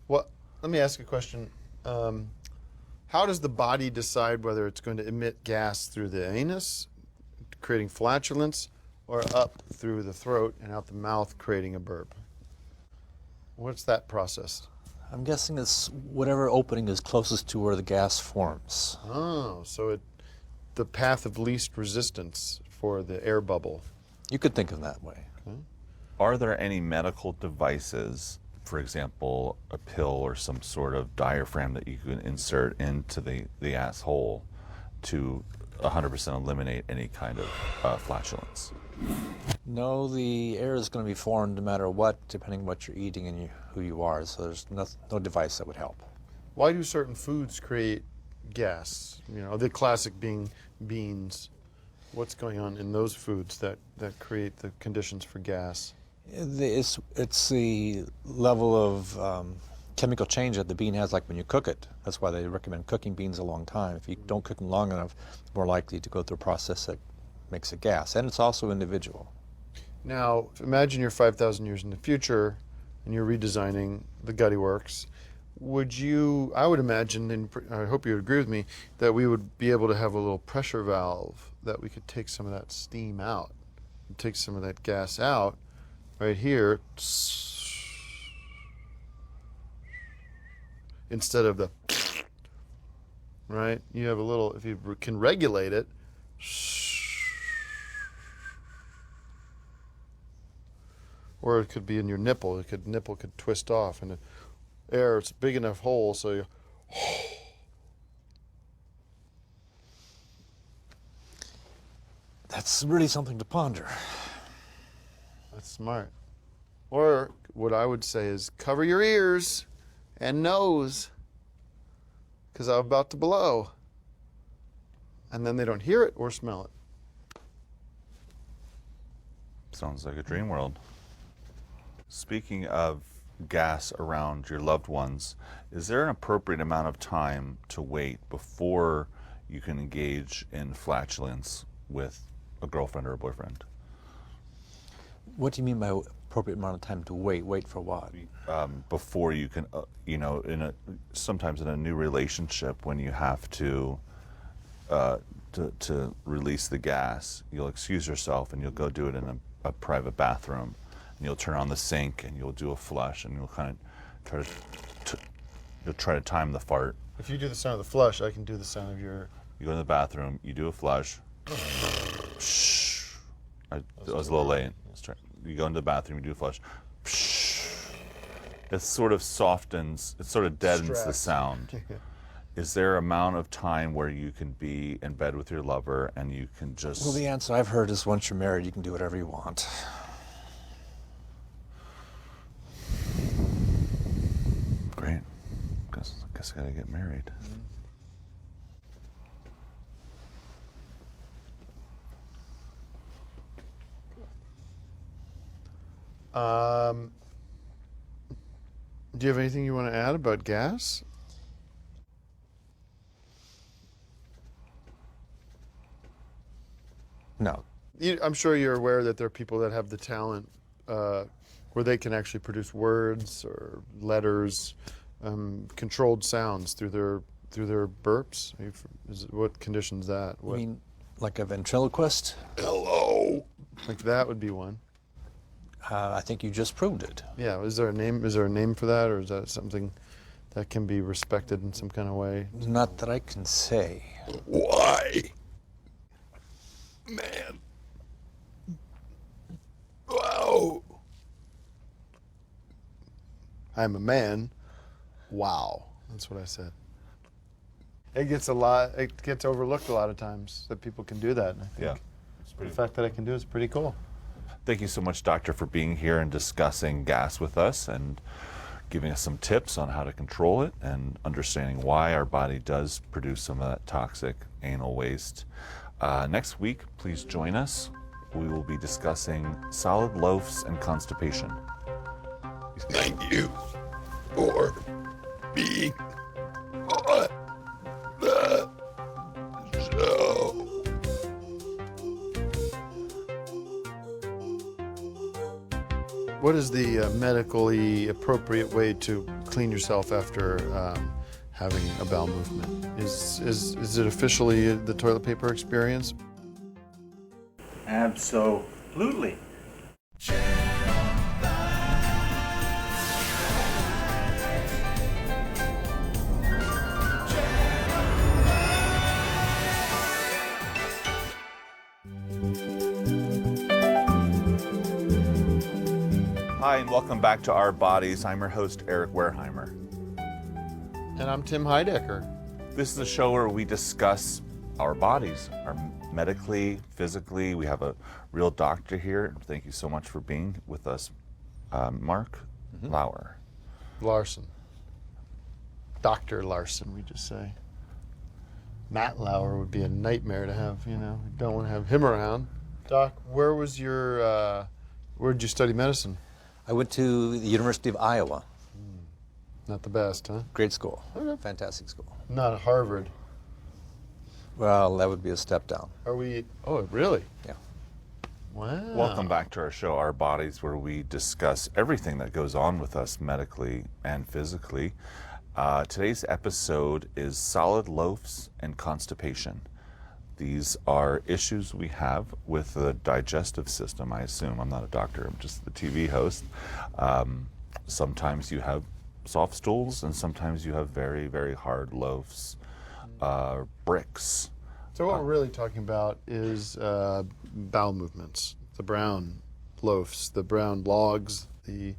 Well, let me ask a question. How does the body decide whether it's going to emit gas through the anus, creating flatulence, or up through the throat and out the mouth, creating a burp? What's that process? I'm guessing it's whatever opening is closest to where the gas forms. Oh, so the path of least resistance for the air bubble. You could think of it that way. Are there any medical devices, for example, a pill or some sort of diaphragm that you can insert into the asshole to 100% eliminate any kind of flatulence? No, the air is going to be formed no matter what, depending on what you're eating and who you are, so there's no device that would help. Why do certain foods create gas? You know, the classic being beans. What's going on in those foods that create the conditions for gas? It's the level of chemical change that the bean has, like when you cook it. That's why they recommend cooking beans a long time. If you don't cook them long enough, it's more likely to go through a process that makes it gas. And it's also individual. Now, imagine you're 5,000 years in the future and you're redesigning the Gutty Works. I would imagine, and I hope you would agree with me, that we would be able to have a little pressure valve that we could take some of that steam out, and take some of that gas out right here, instead of the, right? You have a little, if you can regulate it, or it could be in your nipple. Nipple could twist off, and the air, it's a big enough hole, so you. That's really something to ponder. That's smart. Or what I would say is cover your ears and nose because I'm about to blow. And then they don't hear it or smell it. Sounds like a dream world. Speaking of gas around your loved ones, is there an appropriate amount of time to wait before you can engage in flatulence with a girlfriend or a boyfriend? What do you mean by appropriate amount of time to wait? Wait for what? Before you can, sometimes in a new relationship, when you have to release the gas, you'll excuse yourself and you'll go do it in a private bathroom, and you'll turn on the sink and you'll do a flush, and you'll kind of try to time the fart. If you do the sound of the flush, I can do the sound of your... You go in the bathroom, you do a flush. That was a little late. Let's try. You go into the bathroom, you do a flush. It sort of softens, it sort of deadens the sound. Is there an amount of time where you can be in bed with your lover and you can just... Well, the answer I've heard is once you're married, you can do whatever you want. Great. Guess I gotta get married. Do you have anything you want to add about gas? No. I'm sure you're aware that there are people that have the talent where they can actually produce words or letters, controlled sounds through their burps. What condition's that? I mean, like a ventriloquist? Hello. Like that would be one. I think you just proved it. Yeah. Is there a name? Is there a name for that, or is that something that can be respected in some kind of way? Not that I can say. Why? Man. Wow. I'm a man. Wow. That's what I said. It gets overlooked a lot of times that people can do that. And I think the fact that I can do it is pretty cool. Thank you so much, Doctor, for being here and discussing gas with us and giving us some tips on how to control it and understanding why our body does produce some of that toxic anal waste. Next week, please join us. We will be discussing solid loafs and constipation. Thank you for being on the show. What is the medically appropriate way to clean yourself after having a bowel movement? Is it officially the toilet paper experience? Absolutely. Hi, and welcome back to Our Bodies. I'm your host, Eric Werheimer. And I'm Tim Heidecker. This is a show where we discuss our bodies, our medically, physically. We have a real doctor here. Thank you so much for being with us, Mark Lauer. Larson. Dr. Larson, we just say. Matt Lauer would be a nightmare to have, you know. Don't want to have him around. Doc, where was your, where did you study medicine? I went to the University of Iowa. Not the best, huh? Great school. Okay. Fantastic school. Not at Harvard. Well, that would be a step down. Are we, oh, really? Yeah. Wow. Welcome back to our show, Our Bodies, where we discuss everything that goes on with us medically and physically. Today's episode is solid loafs and constipation. These are issues we have with the digestive system, I assume. I'm not a doctor, I'm just the TV host. Sometimes you have soft stools, and sometimes you have very, very hard loaves, bricks. So what we're really talking about is bowel movements, the brown loaves, the brown logs, the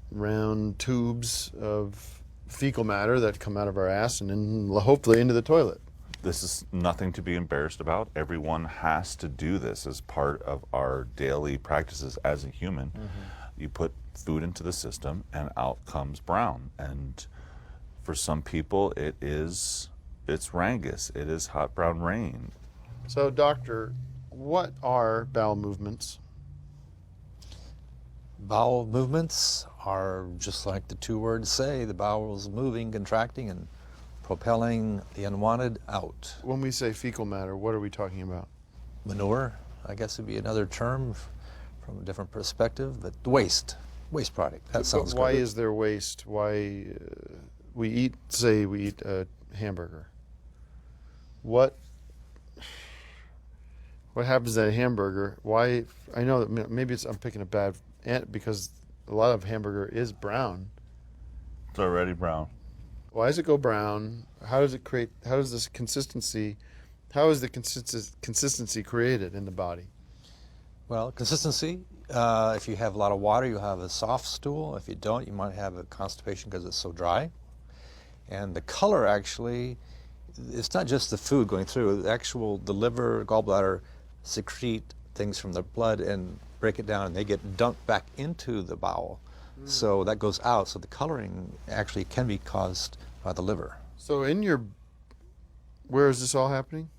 round tubes of fecal matter that come out of our ass and then hopefully into the toilet. This is nothing to be embarrassed about. Everyone has to do this as part of our daily practices as a human. You put food into the system and out comes brown. And for some people it's rangus. It is hot brown rain. So, doctor, what are bowel movements? Bowel movements are just like the two words say, the bowels moving, contracting, and propelling the unwanted out. When we say fecal matter, what are we talking about? Manure, I guess would be another term from a different perspective, but waste product. That sounds Why good. is there waste? Why we eat a hamburger? What happens to that hamburger? Why? I know that maybe I'm picking a bad ant because a lot of hamburger is brown. It's already brown. Why does it go brown? How does it create? How does this consistency? How is the consistency created in the body? Well, consistency, if you have a lot of water, you have a soft stool. If you don't, you might have a constipation because it's so dry. And the color actually, it's not just the food going through. The liver, gallbladder secrete things from the blood and break it down, and they get dumped back into the bowel. So that goes out. So the coloring actually can be caused by the liver. So where is this all happening?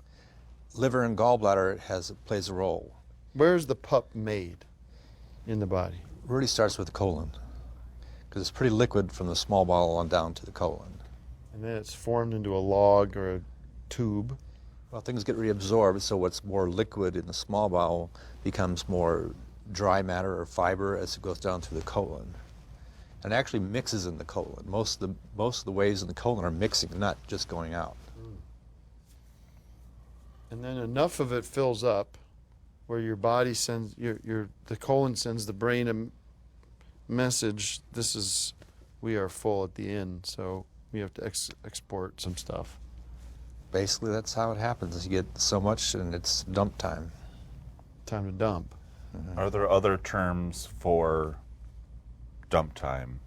Liver and gallbladder plays a role. Where is the pup made in the body? Really starts with the colon, because it's pretty liquid from the small bowel on down to the colon. And then it's formed into a log or a tube. Well, things get reabsorbed, so what's more liquid in the small bowel becomes more dry matter or fiber as it goes down through the colon. And it actually mixes in the colon. Most of the waves in the colon are mixing, not just going out. And then enough of it fills up where your body sends, the colon sends the brain a message, we are full at the end, so we have to export some stuff. Basically, that's how it happens. You get so much and it's dump time. Time to dump. Are there other terms for dump time?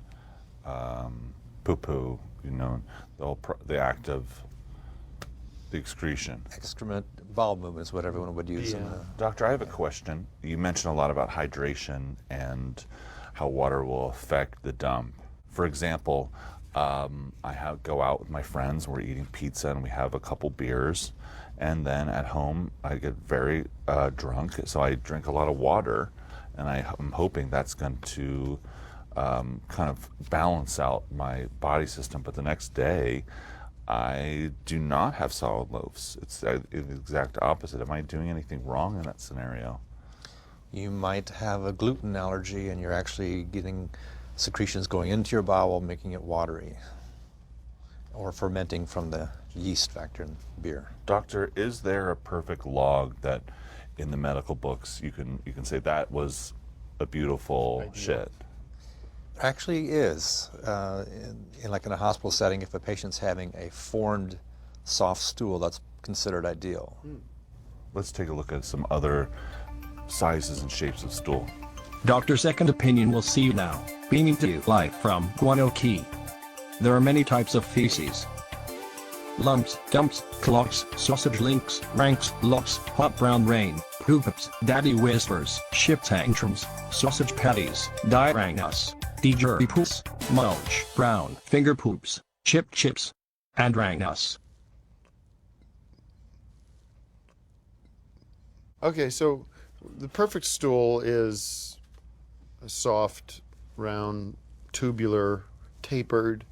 Poo-poo, the act of the excretion. Excrement, bowel movements, what everyone would use. Yeah. Doctor, I have a question. You mentioned a lot about hydration and how water will affect the dump. For example, go out with my friends, we're eating pizza and we have a couple beers, and then at home I get very drunk, so I drink a lot of water, and I'm hoping that's going to kind of balance out my body system, but the next day I do not have solid loaves. It's the exact opposite. Am I doing anything wrong in that scenario? You might have a gluten allergy and you're actually getting secretions going into your bowel, making it watery, or fermenting from the yeast factor in beer. Doctor, is there a perfect log that in the medical books you can say that was a beautiful shit? Actually is. In a hospital setting, if a patient's having a formed soft stool, that's considered ideal. Let's take a look at some other sizes and shapes of stool. Dr. Second Opinion will see you now, beaming to you live from 𝗕cie. There are many types of feces. Lumps, dumps, clots, sausage links, ranks, lots, hot brown rain, poops, daddy whispers, ship tantrums, sausage patties, diarrhea, diarrhea, mulch, brown, finger poops, chips, and rangus. Okay, so the perfect stool is a soft, round, tubular, tapered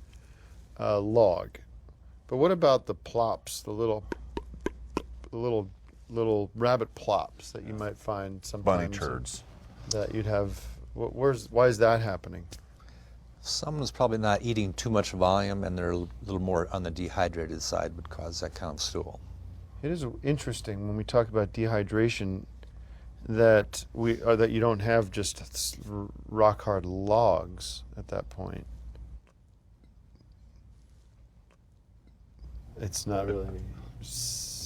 log. But what about the plops, the little rabbit plops that you might find sometimes? Bunny turds. That you'd have. Why is that happening? Someone's probably not eating too much volume and they're a little more on the dehydrated side would cause that kind of stool. It is interesting when we talk about dehydration that you don't have just rock hard logs at that point. It's not really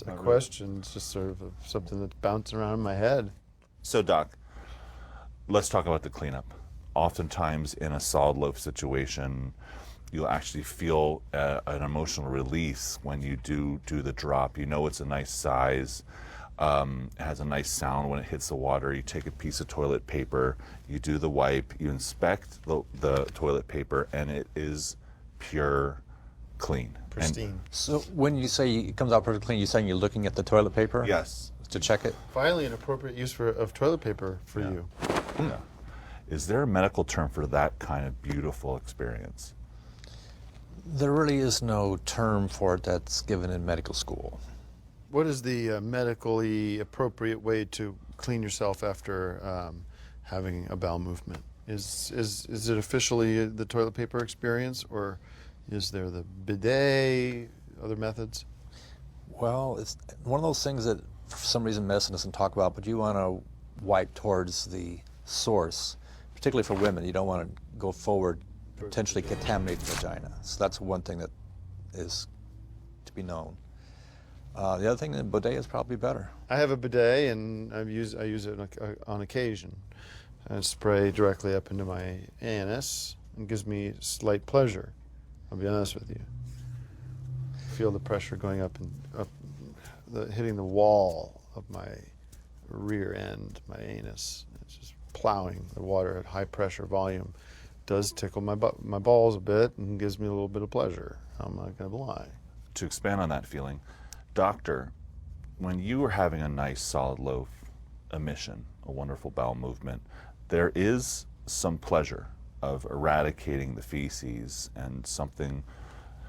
a question. It's just sort of something that's bouncing around in my head. So, Doc, let's talk about the cleanup. Oftentimes in a solid loaf situation, you'll actually feel an emotional release when you do the drop. You know it's a nice size. It has a nice sound when it hits the water. You take a piece of toilet paper, you do the wipe, you inspect the toilet paper, and it is pure clean. Pristine. So when you say it comes out perfectly clean, you're saying you're looking at the toilet paper? Yes. To check it? Finally, an appropriate use of toilet paper for you. Yeah. Is there a medical term for that kind of beautiful experience? There really is no term for it that's given in medical school. What is the medically appropriate way to clean yourself after having a bowel movement? Is it officially the toilet paper experience, or is there the bidet, other methods? Well, it's one of those things that for some reason medicine doesn't talk about, but you want to wipe towards the source, particularly for women. You don't want to go forward, potentially contaminate the vagina. So that's one thing that is to be known. The other thing, the bidet is probably better. I have a bidet, and I use it on occasion. I spray directly up into my anus, and gives me slight pleasure. I'll be honest with you. Feel the pressure going up and hitting the wall of my rear end, my anus. It's just plowing the water at high pressure volume. Does tickle my balls a bit and gives me a little bit of pleasure. I'm not going to lie. To expand on that feeling, doctor, when you are having a nice solid loaf emission, a wonderful bowel movement, there is some pleasure of eradicating the feces and something.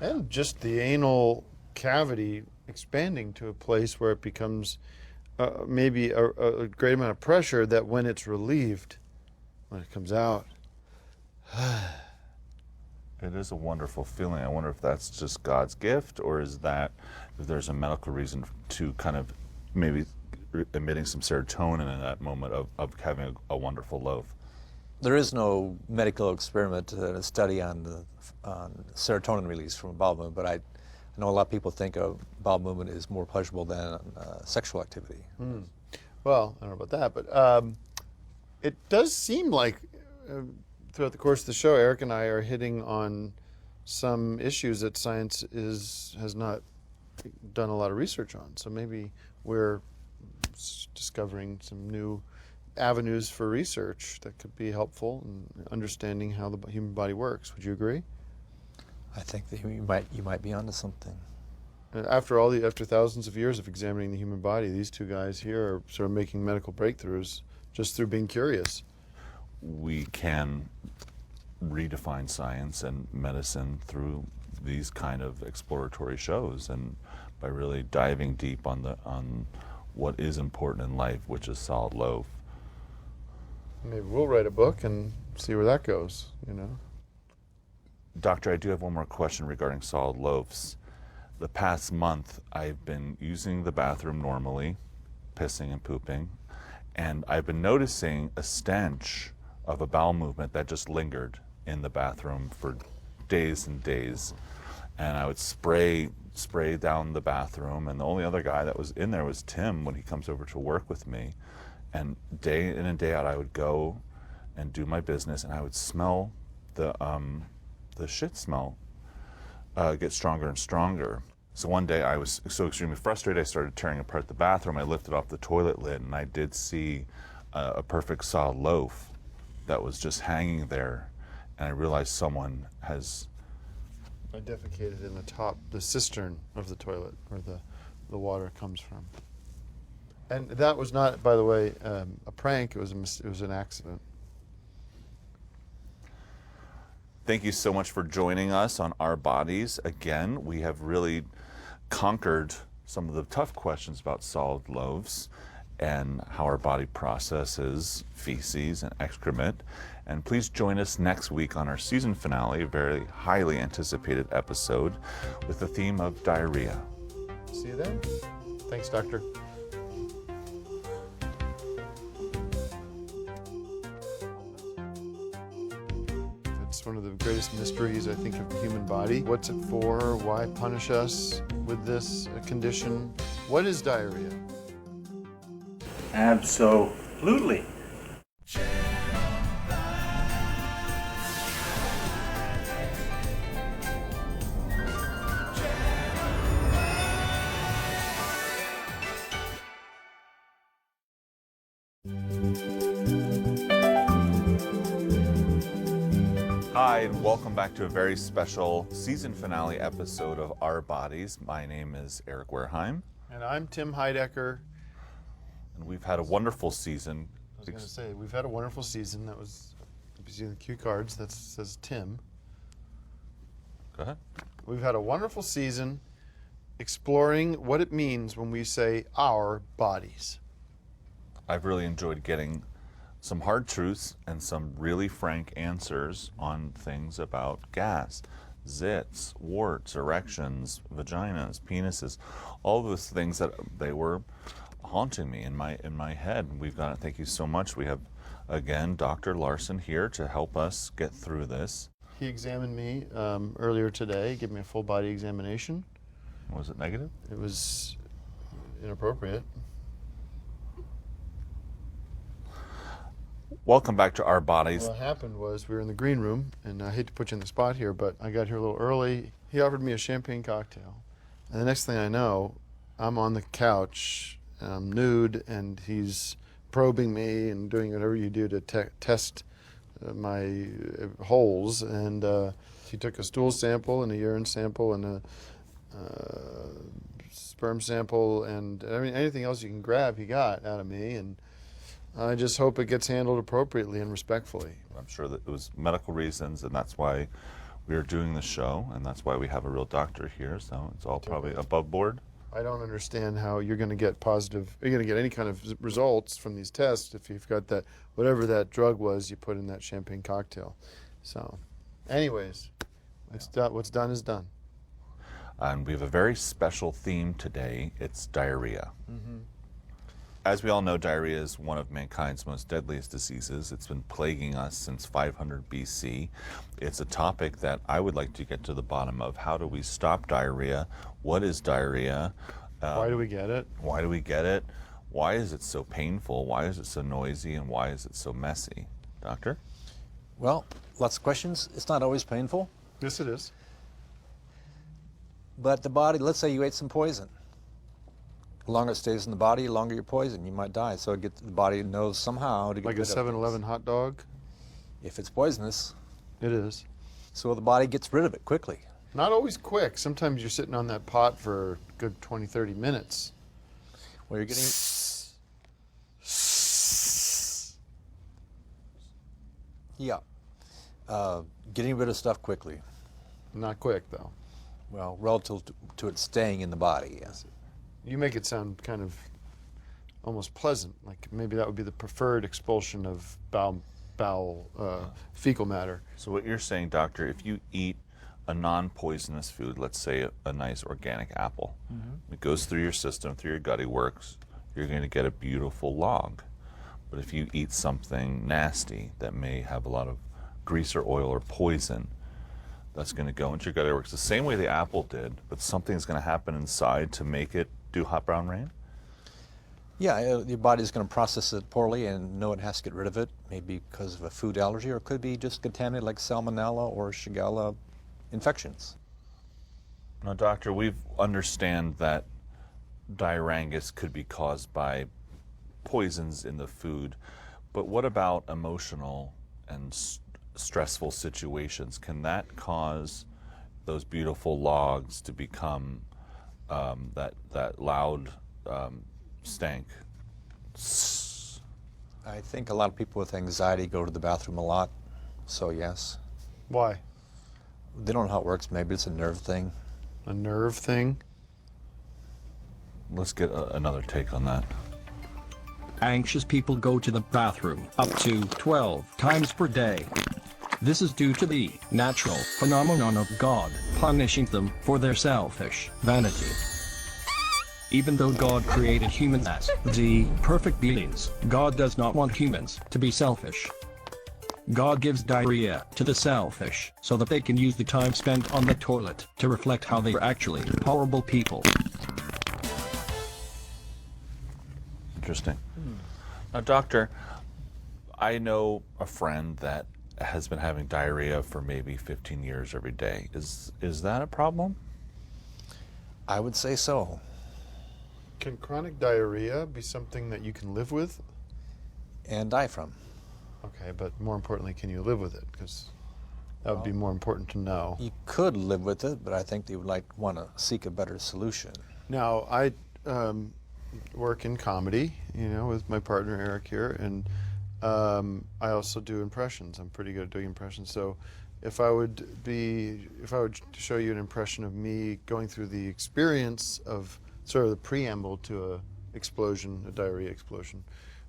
And just the anal cavity expanding to a place where it becomes maybe a great amount of pressure that when it's relieved, when it comes out. It is a wonderful feeling. I wonder if that's just God's gift, or is that if there's a medical reason to kind of maybe emitting some serotonin in that moment of having a wonderful loaf. There is no medical experiment, a study on serotonin release from a bowel movement, but I know a lot of people think a bowel movement is more pleasurable than sexual activity. Well, I don't know about that, but it does seem like throughout the course of the show, Eric and I are hitting on some issues that science has not done a lot of research on. So maybe we're discovering some new avenues for research that could be helpful in understanding how the human body works. Would you agree? I think that you might be onto something. After thousands of years of examining the human body, these two guys here are sort of making medical breakthroughs just through being curious. We can redefine science and medicine through these kind of exploratory shows, and by really diving deep on what is important in life, which is solid loaf. Maybe we'll write a book and see where that goes, you know. Doctor, I do have one more question regarding solid loafs. The past month, I've been using the bathroom normally, pissing and pooping, and I've been noticing a stench of a bowel movement that just lingered in the bathroom for days and days. And I would spray down the bathroom, and the only other guy that was in there was Tim when he comes over to work with me. And day in and day out, I would go and do my business, and I would smell the shit smell get stronger and stronger. So one day I was so extremely frustrated, I started tearing apart the bathroom. I lifted off the toilet lid, and I did see a perfect solid loaf that was just hanging there, and I realized someone has... I defecated in the cistern of the toilet where the water comes from. And that was not, by the way, a prank. It was an accident. Thank you so much for joining us on Our Bodies. Again, we have really conquered some of the tough questions about solid loaves and how our body processes feces and excrement. And please join us next week on our season finale, a very highly anticipated episode with the theme of diarrhea. See you then. Thanks, Doctor. It's one of the greatest mysteries, I think, of the human body. What's it for? Why punish us with this condition? What is diarrhea? Absolutely. Hi, and welcome back to a very special season finale episode of Our Bodies. My name is Eric Wareheim. And I'm Tim Heidecker. And we've had a wonderful season. I was going to say, we've had a wonderful season. That was, if you see the cue cards, that says Tim. Go ahead. We've had a wonderful season exploring what it means when we say our bodies. I've really enjoyed getting some hard truths and some really frank answers on things about gas, zits, warts, erections, vaginas, penises, all those things that they were haunting me in my head. We've got, thank you so much. We have, again, Dr. Larson here to help us get through this. He examined me earlier today, gave me a full body examination. Was it negative? It was inappropriate. Welcome back to Our Bodies. What happened was we were in the green room, and I hate to put you in the spot here, but I got here a little early. He offered me a champagne cocktail. And the next thing I know, I'm on the couch, and I'm nude, and he's probing me and doing whatever you do to test my holes. And he took a stool sample and a urine sample and a sperm sample, and I mean anything else you can grab he got out of me, and I just hope it gets handled appropriately and respectfully. I'm sure that it was medical reasons, and that's why we are doing the show, and that's why we have a real doctor here, so it's all probably above board. I don't understand how you're going to get you're going to get any kind of results from these tests if you've got that, whatever that drug was you put in that champagne cocktail. So, anyways, what's done is done. And we have a very special theme today. It's diarrhea. Mm-hmm. As we all know, diarrhea is one of mankind's most deadliest diseases. It's been plaguing us since 500 BC. It's a topic that I would like to get to the bottom of. How do we stop diarrhea? What is diarrhea? Why do we get it? Why do we get it? Why is it so painful? Why is it so noisy? And why is it so messy? Doctor? Well, lots of questions. It's not always painful. Yes, it is. But the body, let's say you ate some poison. The longer it stays in the body, the longer you're poisoned. You might die. So the body knows somehow to get Like rid a of 7-Eleven hot dog? it. If it's poisonous, It is. so the body gets rid of it quickly. Not always quick. Sometimes you're sitting on that pot for a good 20, 30 minutes. Well, you're getting... Yeah. Getting rid of stuff quickly. Not quick, though. Well, relative to it staying in the body, yes. You make it sound kind of almost pleasant, like maybe that would be the preferred expulsion of fecal matter. So what you're saying, doctor, if you eat a non-poisonous food, let's say a nice organic apple, it goes through your system, through your gut, it works, you're going to get a beautiful log. But if you eat something nasty that may have a lot of grease or oil or poison, that's going to go into your gut. It works the same way the apple did, but something's going to happen inside to make it do hot brown rain? Yeah, your body's going to process it poorly and know it has to get rid of it, maybe because of a food allergy, or it could be just contaminated like salmonella or shigella infections. Now, doctor, we understand that diarrhea could be caused by poisons in the food, but what about emotional and stressful situations? Can that cause those beautiful logs to become that loud stank? I think a lot of people with anxiety go to the bathroom a lot, so yes. Why? They don't know how it works. Maybe it's a nerve thing. A nerve thing? Let's get another take on that. Anxious people go to the bathroom up to 12 times per day. This is due to the natural phenomenon of God punishing them for their selfish vanity. Even though God created humans as the perfect beings, God does not want humans to be selfish. God gives diarrhea to the selfish so that they can use the time spent on the toilet to reflect how they are actually horrible people. Interesting. Now, doctor, I know a friend that has been having diarrhea for maybe 15 years every day. Is that a problem? I would say so. Can chronic diarrhea be something that you can live with? And die from. Okay, but more importantly, can you live with it? Because That would be more important to know. You could live with it, but I think you would want to seek a better solution. Now, I work in comedy, with my partner Eric here, and I also do impressions. I'm pretty good at doing impressions. So if I would show you an impression of me going through the experience of sort of the preamble to a diarrhea explosion,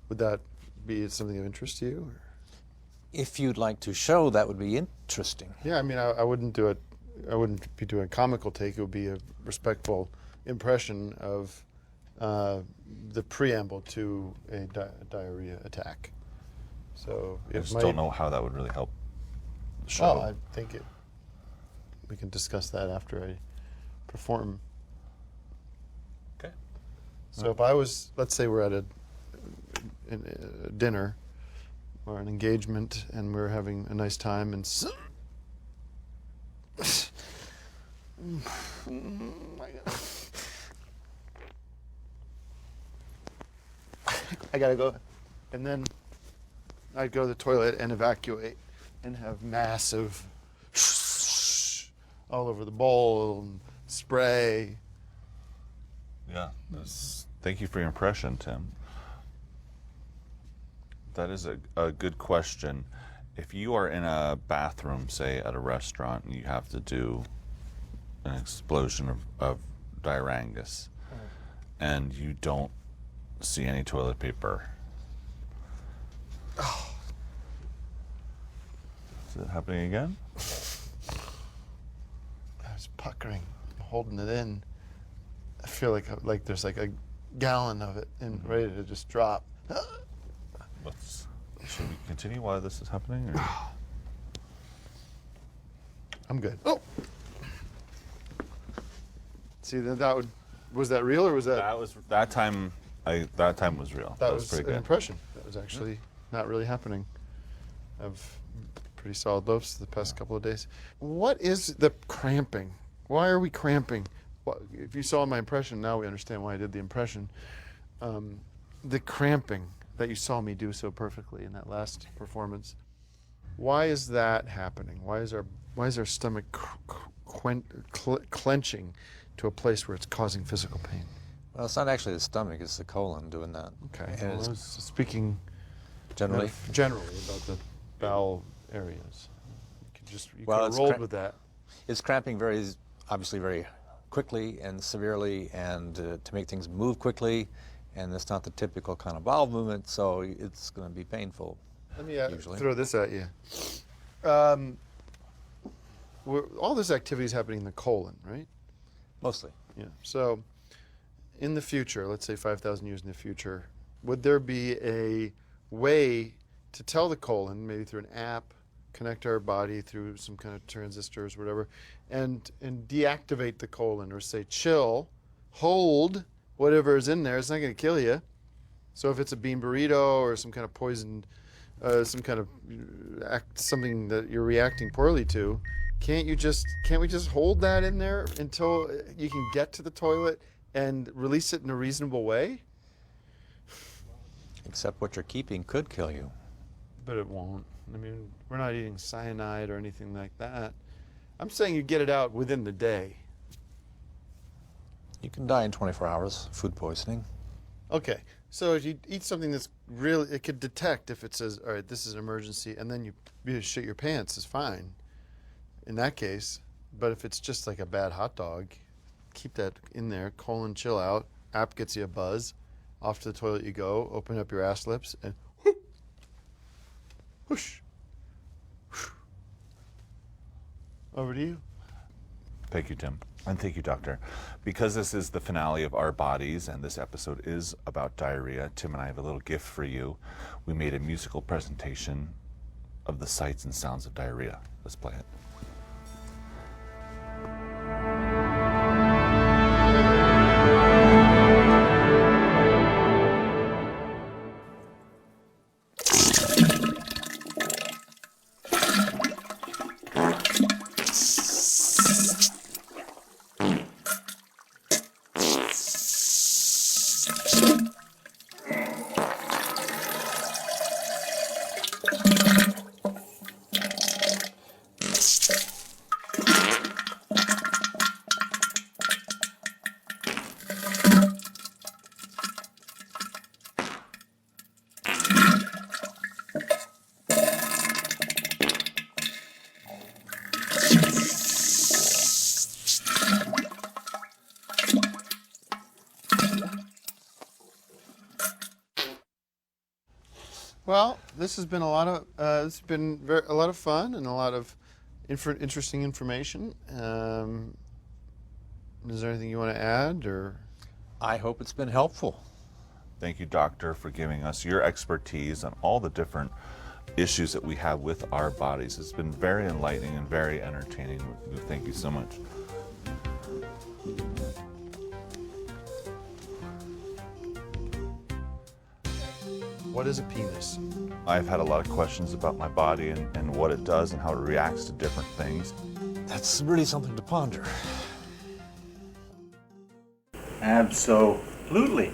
would that be something of interest to you? Or? If you'd like to show, that would be interesting. Yeah, I mean, I wouldn't do it. I wouldn't be doing a comical take. It would be a respectful impression of the preamble to a diarrhea attack. So I just don't know how that would really help the show. Oh, I think we can discuss that after I perform. Okay. So if I was, let's say we're at a dinner or an engagement and we're having a nice time and I gotta go, and then I'd go to the toilet and evacuate and have massive all over the bowl and spray. Yeah. Thank you for your impression, Tim. That is a good question. If you are in a bathroom, say at a restaurant, and you have to do an explosion of diarrhea, and you don't see any toilet paper. Oh. Is it happening again? I was puckering, holding it in. I feel like there's like a gallon of it and ready to just drop. Should we continue while this is happening? Or? I'm good. Oh, see was that real or was that? That time was real. That was pretty an good. impression. That was actually not really happening. I've pretty solid loafs the past couple of days. What is the cramping? Why are we cramping? If you saw my impression, now we understand why I did the impression. The cramping that you saw me do so perfectly in that last performance. Why is that happening? Why is our stomach clenching to a place where it's causing physical pain? Well, it's not actually the stomach; it's the colon doing that. Okay. And Well, I it's was speaking generally. generally about the bowel areas. You could have it's rolled with that. It's cramping obviously very quickly and severely, and to make things move quickly, and it's not the typical kind of bowel movement, so it's going to be painful. Let me usually. throw this at you. All this activity is happening in the colon, right? Mostly. Yeah. So, in the future, let's say 5,000 years in the future, would there be a way to tell the colon, maybe through an app, connect our body through some kind of transistors or whatever, and deactivate the colon, or say chill, hold whatever is in there? It's not going to kill you. So if it's a bean burrito or some kind of poisoned, some kind of something that you're reacting poorly to, can't we just hold that in there until you can get to the toilet and release it in a reasonable way? Except what you're keeping could kill you. But it won't. I mean, we're not eating cyanide or anything like that. I'm saying you get it out within the day. You can die in 24 hours, food poisoning. Okay, so if you eat something that's really, it could detect if it says, all right, this is an emergency, and then you shit your pants, is fine in that case. But if it's just like a bad hot dog, keep that in there, colon chill out, app gets you a buzz, off to the toilet you go, open up your ass lips, and whoosh, whoosh, whoosh. Over to you. Thank you, Tim. And thank you, Doctor. Because this is the finale of Our Bodies, and this episode is about diarrhea, Tim and I have a little gift for you. We made a musical presentation of the sights and sounds of diarrhea. Let's play it. this has been a lot of a lot of fun and a lot of interesting information. Is there anything you want to add, or? I hope it's been helpful. Thank you, doctor, for giving us your expertise on all the different issues that we have with our bodies. It's been very enlightening and very entertaining. Thank you so much. What is a penis? I've had a lot of questions about my body and what it does and how it reacts to different things. That's really something to ponder. Absolutely.